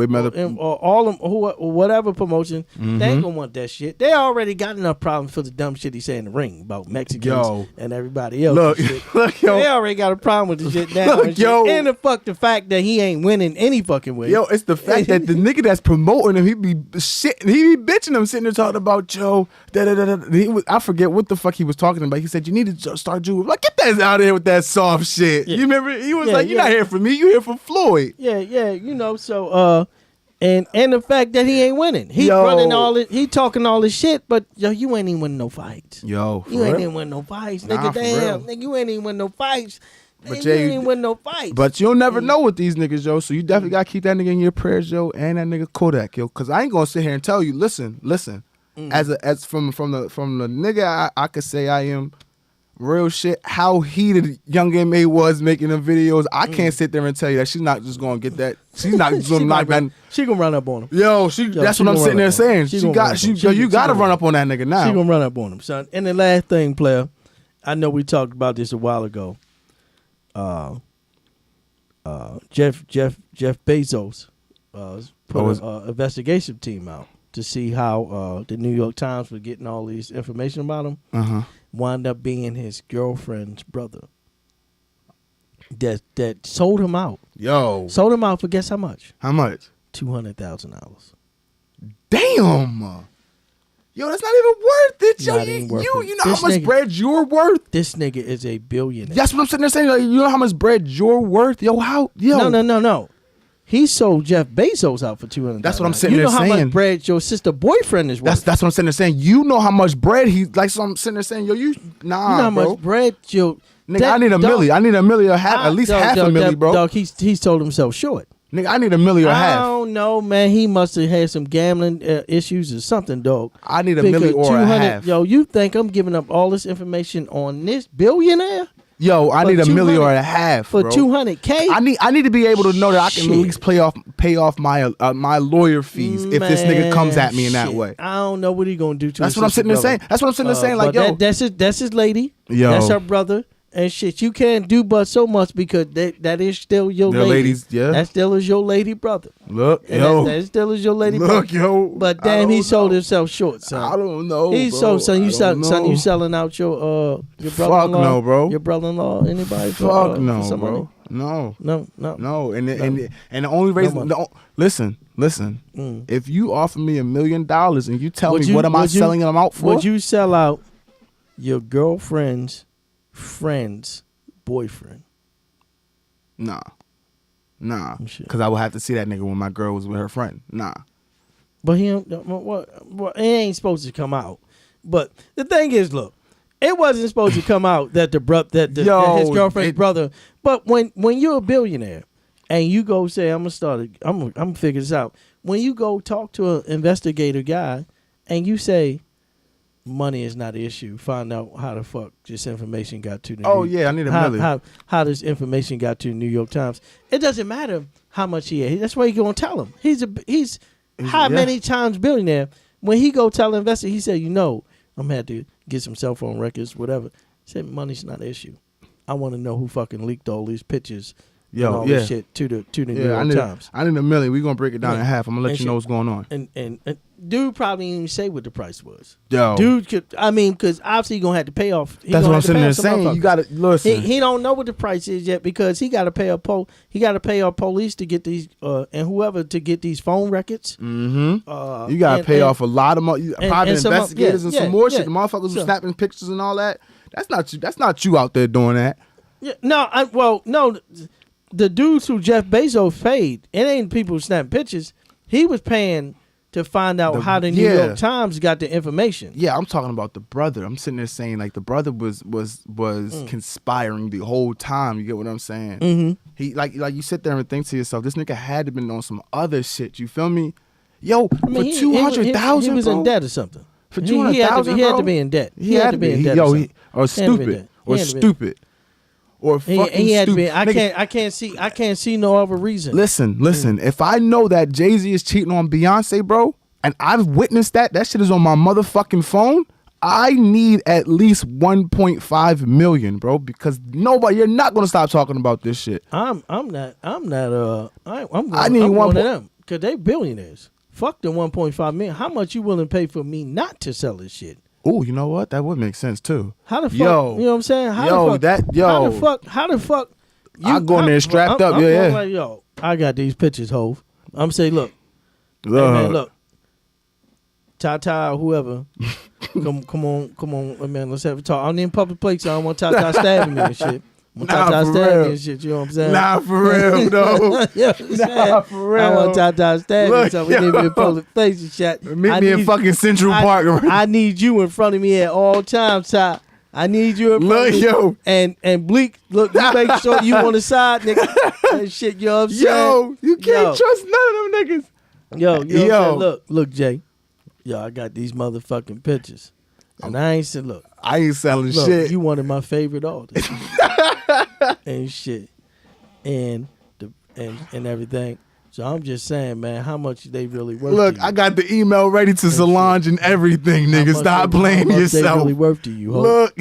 all them or whatever promotion, they ain't gonna want that shit. They already got enough problems for the dumb shit he said in the ring about Mexicans and everybody else. Look, yo, they already got a problem with the shit now. And the fact that he ain't winning any fucking way. Yo, it's the fact that the nigga that's promoting him, he be bitching him, sitting there talking about Joe. I forget what the fuck he was talking about. He said, you need to start Jew. Like, get that out of here with that soft shit. You remember? He was like, you're not here for me, you here for Floyd. Yeah, you know, so and the fact that he ain't winning. He running all it, he talking all this shit, but yo, you ain't even winning no fights. Yo, you ain't even winning no fights, nigga. Damn, nigga, you ain't even winning no fights. But you ain't even winning no fights. But you'll never know with these niggas, yo. So you definitely gotta keep that nigga in your prayers, yo, and that nigga Kodak, yo. Cause I ain't gonna sit here and tell you, listen. As from the nigga I could say I am. Real shit, how heated Young MA was making them videos. I can't sit there and tell you that she's not just gonna get that. She's not just gonna knock that. She gonna run up on him. Yo, that's what I'm sitting there saying. You gotta run up on that nigga now. She gonna run up on him, son. And the last thing, player, I know we talked about this a while ago. Jeff Bezos put an investigation team out to see how the New York Times was getting all these information about him. Wound up being his girlfriend's brother that sold him out. Yo. Sold him out for guess how much? How much? $200,000. Damn. Yo, that's not even worth it. Yo, you know how much bread you're worth? This nigga is a billionaire. That's what I'm sitting there saying. Like, you know how much bread you're worth? Yo, how? Yo. No. He sold Jeff Bezos out for $200,000. That's what I'm sitting there saying. You know how much bread your sister boyfriend is worth. That's what I'm sitting there saying. You know how much bread so I'm sitting there saying, yo, you know how much bread your... Nigga, I need $1 million. I need $1 million or half, at least half a million, bro. Dog, he's told himself short. Nigga, I need $1 million or half. I don't know, man. He must have had some gambling issues or something, dog. I need $1 million or a half. Yo, you think I'm giving up all this information on this billionaire? Yo, I need a million or a half for bro. $200K. I need to be able to know that I can at least pay off my lawyer fees if this nigga comes at me in that way. I don't know what he gonna do to. That's what I'm sitting there saying. That's what I'm sitting there saying. Like, yo, that's his lady. Yo, that's her brother. And shit, you can't do but so much because that is still your lady. Ladies, yeah. That still is your lady brother. Look, and yo. That still is your lady brother. Look, yo. But damn, he sold himself short, son. I don't know, He bro. sold, son. You know. selling out your brother-in-law? Fuck no, bro. Your brother-in-law? Anybody? Fuck no, for bro. No. No. And the only reason, listen. If you offer me $1 million and you tell me what am I selling them out for? Would you sell out your girlfriend's friend's boyfriend? Nah. Because I would have to see that nigga when my girl was with her friend. Nah. But it ain't supposed to come out. But the thing is, look, it wasn't supposed to come out that that his girlfriend's brother. But when you're a billionaire and you go say, I'm gonna figure this out. When you go talk to an investigator guy and you say, money is not an issue. Find out how the fuck this information got to New York. Yeah, I need $1 million. How this information got to New York Times. It doesn't matter how much he had. That's why you gonna tell him. He's many times billionaire. When he go tell an investor, he said, I'm gonna have to get some cell phone records, whatever. He said, money's not an issue. I want to know who fucking leaked all these pictures. This shit to the New York Times. I need $1 million. We're gonna break it down in half. I'm gonna let you know what's going on. And dude probably didn't even say what the price was. Yo, dude could. I mean, because obviously he gonna have to pay off. That's what I'm sitting there saying. You gotta listen. He don't know what the price is yet because he got to pay He got to pay our police to get these and whoever to get these phone records. Mm-hmm. You gotta pay off a lot of money. Private investigators and some more shit. The motherfuckers who snapping pictures and all that. That's not you. That's not you out there doing that. Yeah. No. The dudes who Jeff Bezos paid, it ain't people who snap pictures. He was paying to find out how the New York Times got the information. Yeah, I'm talking about the brother. I'm sitting there saying like the brother was conspiring the whole time. You get what I'm saying? Mm-hmm. He like you sit there and think to yourself, this nigga had to been on some other shit. You feel me? Yo, for 200,000, he was in debt or something. For 200,000, he had to be in debt. He had to be in debt. Or stupid. Or fucking he had to be. stupid. I can't see no other reason. Listen. If I know that Jay-Z is cheating on Beyonce, bro, and I've witnessed that shit is on my motherfucking phone, I need at least 1.5 million, bro, because you're not gonna stop talking about this shit. I'm not. I need one of them because they billionaires. Fuck the 1.5 million. How much you willing to pay for me not to sell this shit? Oh, you know what? That would make sense too. How the fuck? You know what I'm saying? How the fuck? I go in there strapped up. Yeah. Like, yo, I got these pictures, Hov. I'm saying, look, hey, man, look, Tata, whoever, come on, man, let's have a talk. I'm in public place. I don't want Tata stabbing me and shit. Nah, for real. And shit, you know what I'm saying? Nah, for real, though. Nah, for real. I want Tata stabbing, so we need to be in public place and shit. Meet me in fucking Central Park. I need you in front of me at all times, Ty. I need you in front of me. Yo. And Bleak, look, you make sure you on the side, nigga. And shit, you know what I'm saying? Yo, you can't trust none of them niggas. Yo, you know what I'm saying? Look, Jay. Yo, I got these motherfucking pictures. And I ain't said, look. I ain't selling shit. You one of my favorite artists. And shit. And everything. So I'm just saying, man, how much they really worth Look, to you. I got the email ready to Solange and everything, nigga. Stop playing yourself. How much they really worth to you, ho? Look,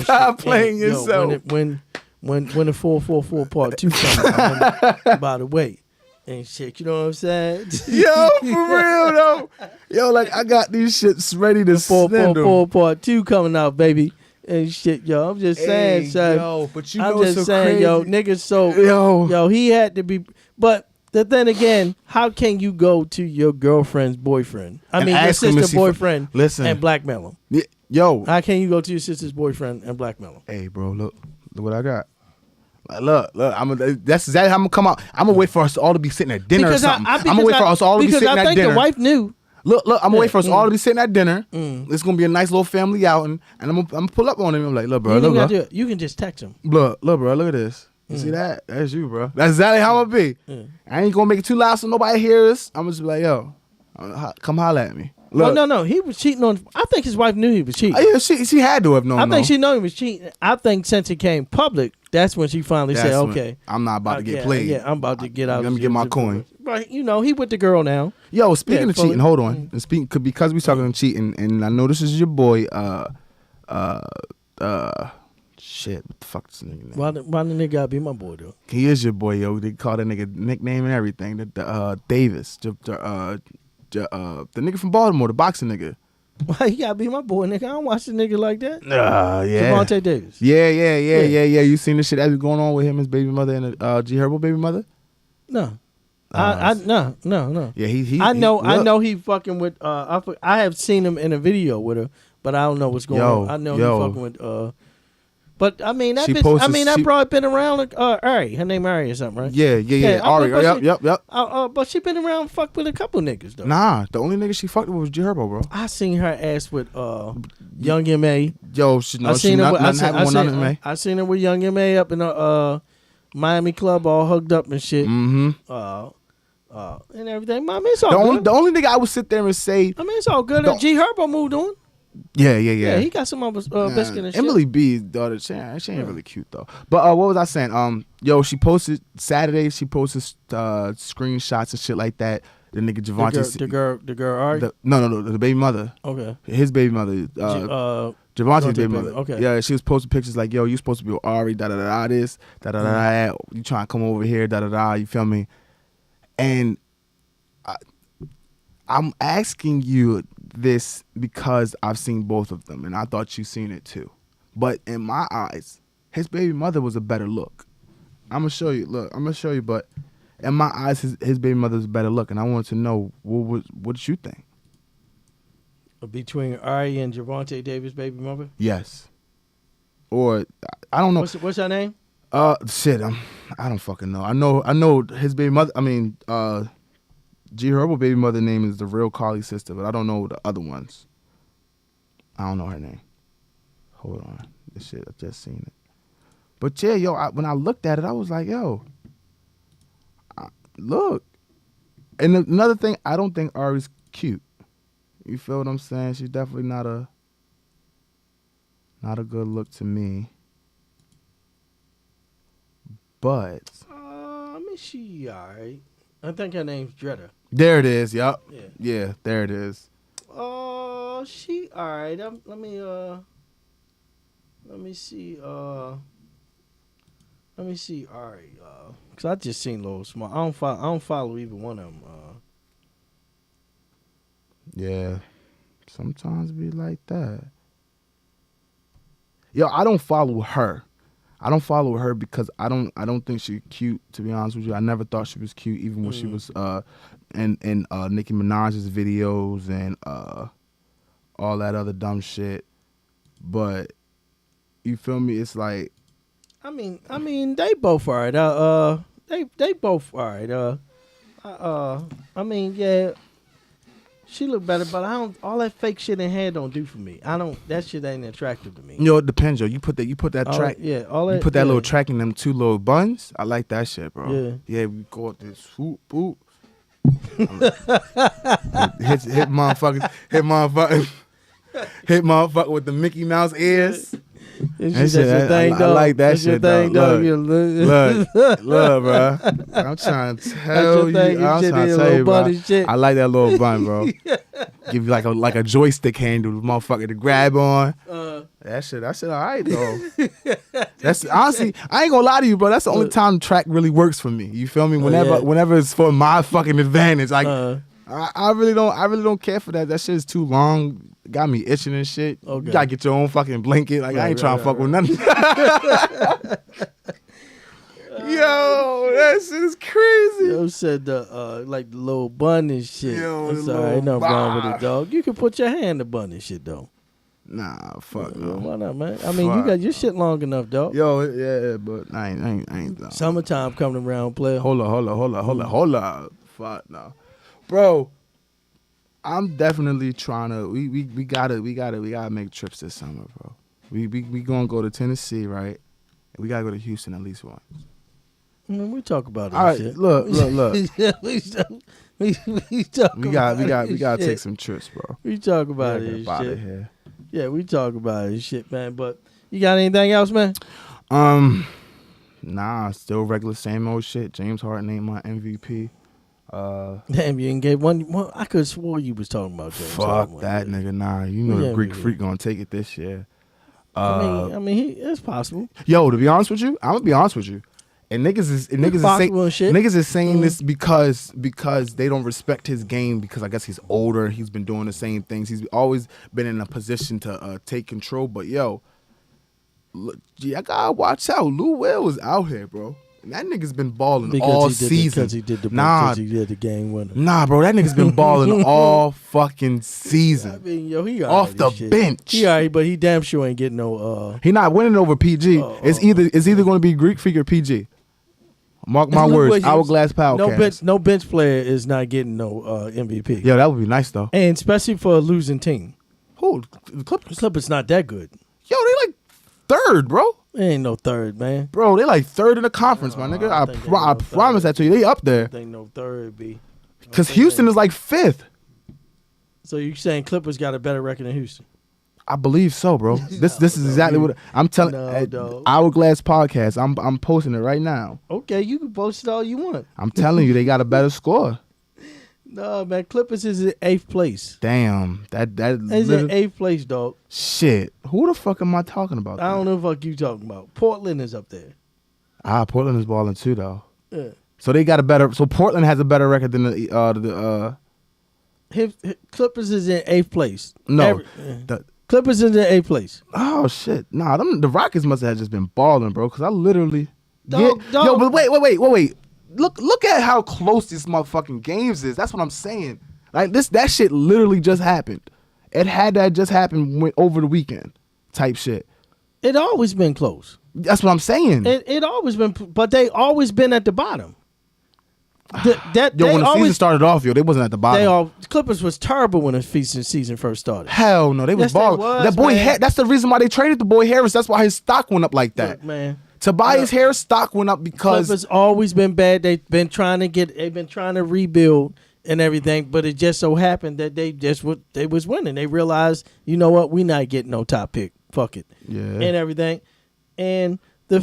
stop playing yourself. When the 444 part 2 comes out, by the way. And shit, you know what I'm saying? Yo, for real though. Yo, like I got these shits ready to send them. 444 part 2 coming out, baby. And shit, yo, I'm just saying, son. Yo, but you know I'm just so saying, crazy. yo, niggas so yo, he had to be. But then again, how can you go to your girlfriend's boyfriend? I mean, your sister's boyfriend. And blackmail him. Yo, how can you go to your sister's boyfriend and blackmail him? Hey, bro, look what I got. Look, that's exactly how I'm gonna come out. I'm gonna wait for us all to be sitting at dinner or something. I'm gonna wait for us all to be sitting at dinner. Because I think the wife knew. Look, I'm gonna wait for us all to be sitting at dinner. It's gonna be a nice little family outing, and I'm gonna pull up on him. I'm like, look, bro, look, bro. You can just text him. Look, bro, look at this. You see that? That's you, bro. That's exactly how I'm gonna be. I ain't gonna make it too loud so nobody hears. I'm gonna just be like, yo, come holler at me. Look. Well, no, he was cheating on. I think his wife knew he was cheating. Yeah, she had to have known. I think she knew he was cheating. I think since it came public, that's when she finally said, "Okay, I'm not about to get played. Yeah, I'm about to get out. Let me get my coin." Right, he with the girl now. Yo, speaking of cheating, hold on. And speaking because we talking cheating, and I know this is your boy. Shit, what the fuck is this nigga name? Why the nigga gotta be my boy though? He is your boy, yo. They call that nigga nickname and everything. Davis, the nigga from Baltimore, the boxing nigga. Why he gotta be my boy, nigga? I don't watch the nigga like that. Yeah. Javante Davis. Yeah. You seen the shit that was going on with him, his baby mother, and G Herbo baby mother? No. No. Yeah, he. I know he fucking with. I have seen him in a video with her, but I don't know what's going on. I know he fucking with. But I mean that bitch. That broad been around. Ari, her name Ari or something, right? Yeah. Ari. Yep. But she been around, fucked with a couple niggas though. Nah, the only nigga she fucked with was G Herbo, bro. I seen her ass with Young MA. Yo, I seen her with Young MA up in a Miami club, all hugged up and shit. Mm-hmm. And everything. I mean, it's all good. The only nigga I would sit there and say, I mean, it's all good. G Herbo moved on. Yeah. He got some other biscuit and shit. Emily B's daughter, she ain't really cute though. But what was I saying? Yo, she posted Saturday. She posted screenshots and shit like that. The nigga Javante, the girl Ari. No, the baby mother. Okay. His baby mother. Javante's baby mother. Okay. Yeah, she was posting pictures like, yo, you supposed to be with Ari. This. That. You trying to come over here? You feel me? And I'm asking you this because I've seen both of them, and I thought you seen it too. But in my eyes, his baby mother was a better look. I'm gonna show you. Look, but in my eyes, his baby mother was a better look, and I wanted to know what did you think? Between Ari and Javante Davis' baby mother? Yes. Or I don't know. What's her name? Shit. I don't fucking know. I know his baby mother. I mean, G Herbo baby mother name is the real Carly sister, but I don't know the other ones. I don't know her name. Hold on. This shit, I just seen it. But yeah, yo, when I looked at it, I was like, yo, look. And another thing, I don't think Ari's cute. You feel what I'm saying? She's definitely not a good look to me. But I mean, she alright. I think her name's Dretta. There it is. Yup. Yeah. Yeah. There it is. She alright. Let me see. Let me see Ari. Cause I just seen Lil Small. I don't follow either one of them. Yeah. Sometimes be like that. Yo, I don't follow her. I don't follow her because I don't think she's cute, to be honest with you. I never thought she was cute, even when she was in Nicki Minaj's videos and all that other dumb shit. But you feel me? It's like, I mean, they both alright. They both alright. I mean, yeah. She look better, but all that fake shit in hair don't do for me. That shit ain't attractive to me. You know, it depends, yo. You put that track. Yeah, all that. You put that little track in them two little buns. I like that shit, bro. Yeah. Yeah, we go up this swoop, boop. hit motherfucker with the Mickey Mouse ears. That's your thing, I like that shit, though. Look, bro. I'm trying to tell you. I like that little bun, bro. Give you like a joystick handle, motherfucker, to grab on. That shit all right, though. That's honestly, I ain't gonna lie to you, bro. That's the only time the track really works for me. You feel me? Whenever it's for my fucking advantage, like I really don't care for that. That shit is too long. Got me itching and shit. Okay. You gotta get your own fucking blanket. Like I ain't trying to fuck with nothing. Yo, that shit is crazy. Yo said like the little bun and shit. Yo, I'm sorry, ain't nothing wrong with it, dog. You can put your hand in the bun and shit though. Nah, fuck no. Why not, man? I mean, you got your shit long enough, dog. Yo, yeah, but I ain't. Summertime coming around, player. Hold up. Fuck no, bro. I'm definitely trying to. We gotta make trips this summer, bro. We gonna go to Tennessee, right? We gotta go to Houston at least once. We talk about it. All right, shit. look. we gotta take some trips, bro. We talk about Get it. up outta Shit. here. Yeah, we talk about it, shit, man. But you got anything else, man? Nah, still regular same old shit. James Harden ain't my MVP. Damn, you didn't get one. Well, I could have swore you was talking about James Fuck Harden. that nigga. Nah, you know the Greek Freak gonna take it this year. I mean, it's possible. Yo, to be honest with you, I'm gonna be honest with you. And niggas is saying this because they don't respect his game because I guess he's older. He's been doing the same things. He's always been in a position to take control. But yo, look, I gotta watch out. Lou Will is out here, bro. And that nigga's been balling all season. Because he did the game winner. Nah, bro, that nigga's been balling all fucking season. I mean, yo, he off the bench. He all right, but he damn sure ain't getting no. He not winning over PG. It's either going to be Greek Freak or PG. Mark my words. OurGlass Podcast. No bench player is not getting no MVP. Yo, that would be nice though, and especially for a losing team. Who? The Clippers? The Clippers not that good. Yo, they like third, bro. They ain't no third, man. Bro, they like third in the conference, my nigga. I promise that to you. They up there. They no third, B. Because Houston is like fifth. So you saying Clippers got a better record than Houston? I believe so, bro. This is exactly what I'm telling. OurGlass Podcast. I'm posting it right now. Okay, you can post it all you want. I'm telling you, they got a better score. No, man, Clippers is in 8th place. Damn, that is in 8th place, dog. Shit, who the fuck am I talking about? I don't know what the fuck you talking about. Portland is up there. Portland is balling too, though. Yeah. So they got a better. So Portland has a better record than the Clippers is in 8th place. No, Clippers is in 8th place. Oh shit, nah, the Rockets must have just been balling, bro. Because I literally, dog. Yo, but wait. Look at how close these motherfucking games is. That's what I'm saying. Like that shit literally just happened. It had that just happen over the weekend, type shit. It always been close. That's what I'm saying. It always been, but they always been at the bottom. When the season started off, they wasn't at the bottom. Clippers was terrible when the season first started. Hell no, they was balling. That boy, that's the reason why they traded the boy Harris. That's why his stock went up like that. Look, man. Tobias Harris stock went up because Clippers always been bad. They've been trying to rebuild and everything, but it just so happened that they was winning. They realized, you know what, we not getting no top pick. Fuck it. Yeah. And everything. And the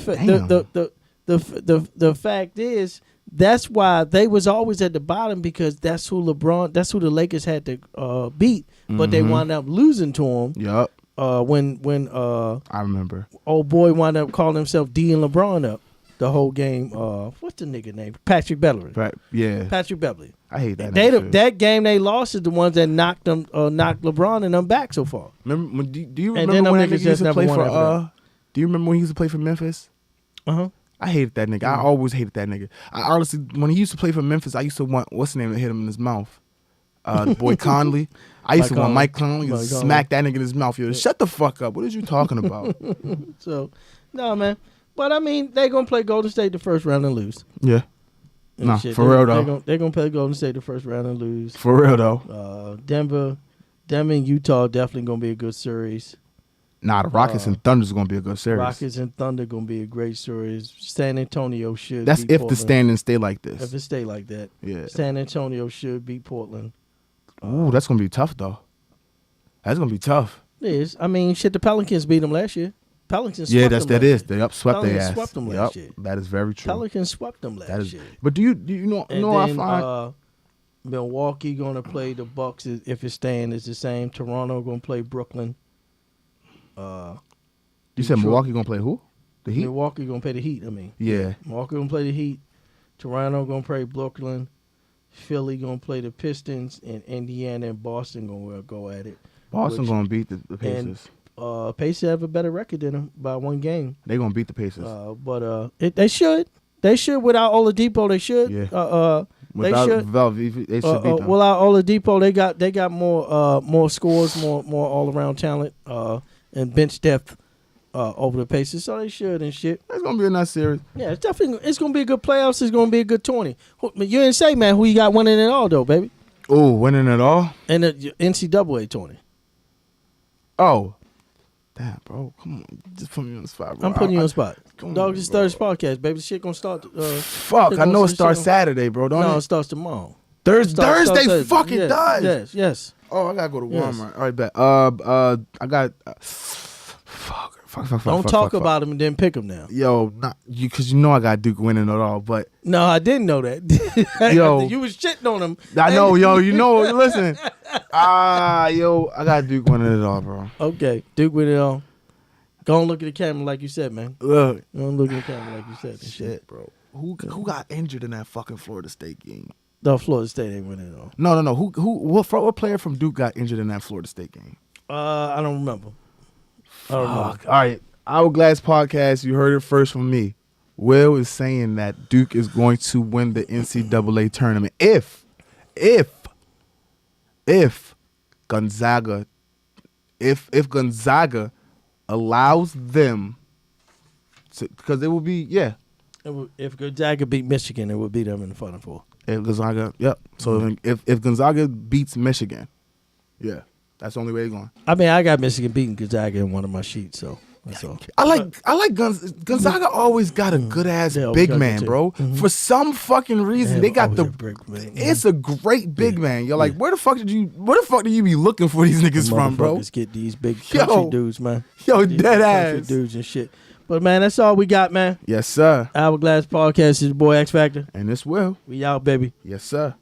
fact is that's why they was always at the bottom because that's who the Lakers had to beat, but they wound up losing to them. Yup. When I remember, old boy wound up calling himself D and LeBron up the whole game. What's the nigga name? Patrick Beverley. Right. Yeah. Patrick Beverley. I hate that. That game they lost is the ones that knocked LeBron and them back so far. Remember? Do you remember when that nigga used to play for? Do you remember when he used to play for Memphis? I hated that nigga. I always hated that nigga. I honestly, when he used to play for Memphis, I used to want what's the name to hit him in his mouth. The boy Conley. I used to want Mike Conley to smack that nigga in his mouth. Yo, shut the fuck up. What are you talking about? So, no, man. But, I mean, they going to play Golden State the first round and lose. Yeah. Nah, for real, though. They're going to play Golden State the first round and lose. For real, though. Denver and Utah definitely going to be a good series. Nah, the Rockets and Thunder is going to be a good series. Rockets and Thunder going to be a great series. San Antonio should That's beat if Portland. The standings stay like this. If it stay like that. Yeah. San Antonio should beat Portland. Ooh, that's going to be tough, though. That's going to be tough. It is. I mean, shit, the Pelicans beat them swept them last They swept their ass. Swept them last year. That is very true. Pelicans swept them last year. But do you know? And then, I find Milwaukee going to play the Bucks if it's staying is the same. Toronto going to play Brooklyn. You said Milwaukee going to play who? The Heat? Milwaukee going to play the Heat, I mean. Yeah. Milwaukee going to play the Heat. Toronto going to play Brooklyn. Philly going to play the Pistons. And Indiana and Boston going to go at it. Boston going to beat the Pacers. And Pacers have a better record than them by one game. They're going to beat the Pacers. But they should. They should. Without Oladipo, they should. Yeah. They should. They should beat them. Without Oladipo, they got more scores, more all around talent, and bench depth over the Pacers. So they should and shit. It's gonna be a nice series. Yeah, it's gonna be a good playoffs. It's gonna be a good tourney. You didn't say, man, who you got winning it all though, baby? Oh, winning it all? And the NCAA tourney. Oh. Damn, bro. Come on. Just put me on the spot, bro. I'm putting you on the spot. Dog, this Thursday podcast, baby. The shit gonna start. Fuck, I know it starts Saturday, bro. No, it starts tomorrow. Thursday fucking does. Yes. Oh, I gotta go to Walmart. All right, bet. I got. Fuck. Don't talk about him and then pick him now. Yo, not you, because you know I got Duke winning it all. But no, I didn't know that. Yo, you was shitting on him. I know, yo. You know, listen. Yo, I got Duke winning it all, bro. Okay, Duke winning it all. Go and look at the camera like you said, man. Look, go and look at the camera like you said. Shit, bro. Who got injured in that fucking Florida State game? No, Florida State ain't winning it all. No. What player from Duke got injured in that Florida State game? I don't remember. All right. OurGlass Podcast, you heard it first from me. Will is saying that Duke is going to win the NCAA tournament if Gonzaga allows them to, because it will be if Gonzaga beat Michigan, it would beat them in the Final Four. If Gonzaga, yep. So if Gonzaga beats Michigan, yeah, that's the only way it's going. I mean, I got Michigan beating Gonzaga in one of my sheets, so that's all. I like Gonzaga. Always got a good ass big man, bro. Mm-hmm. For some fucking reason, they got it's a great big man. You're like, where the fuck did you be looking for these niggas from, bro? Get these big country dudes, man. Yo, these dead ass dudes and shit. But man, that's all we got, man. Yes, sir. OurGlass Podcast is your boy X Factor. And this Will. We out, baby. Yes, sir.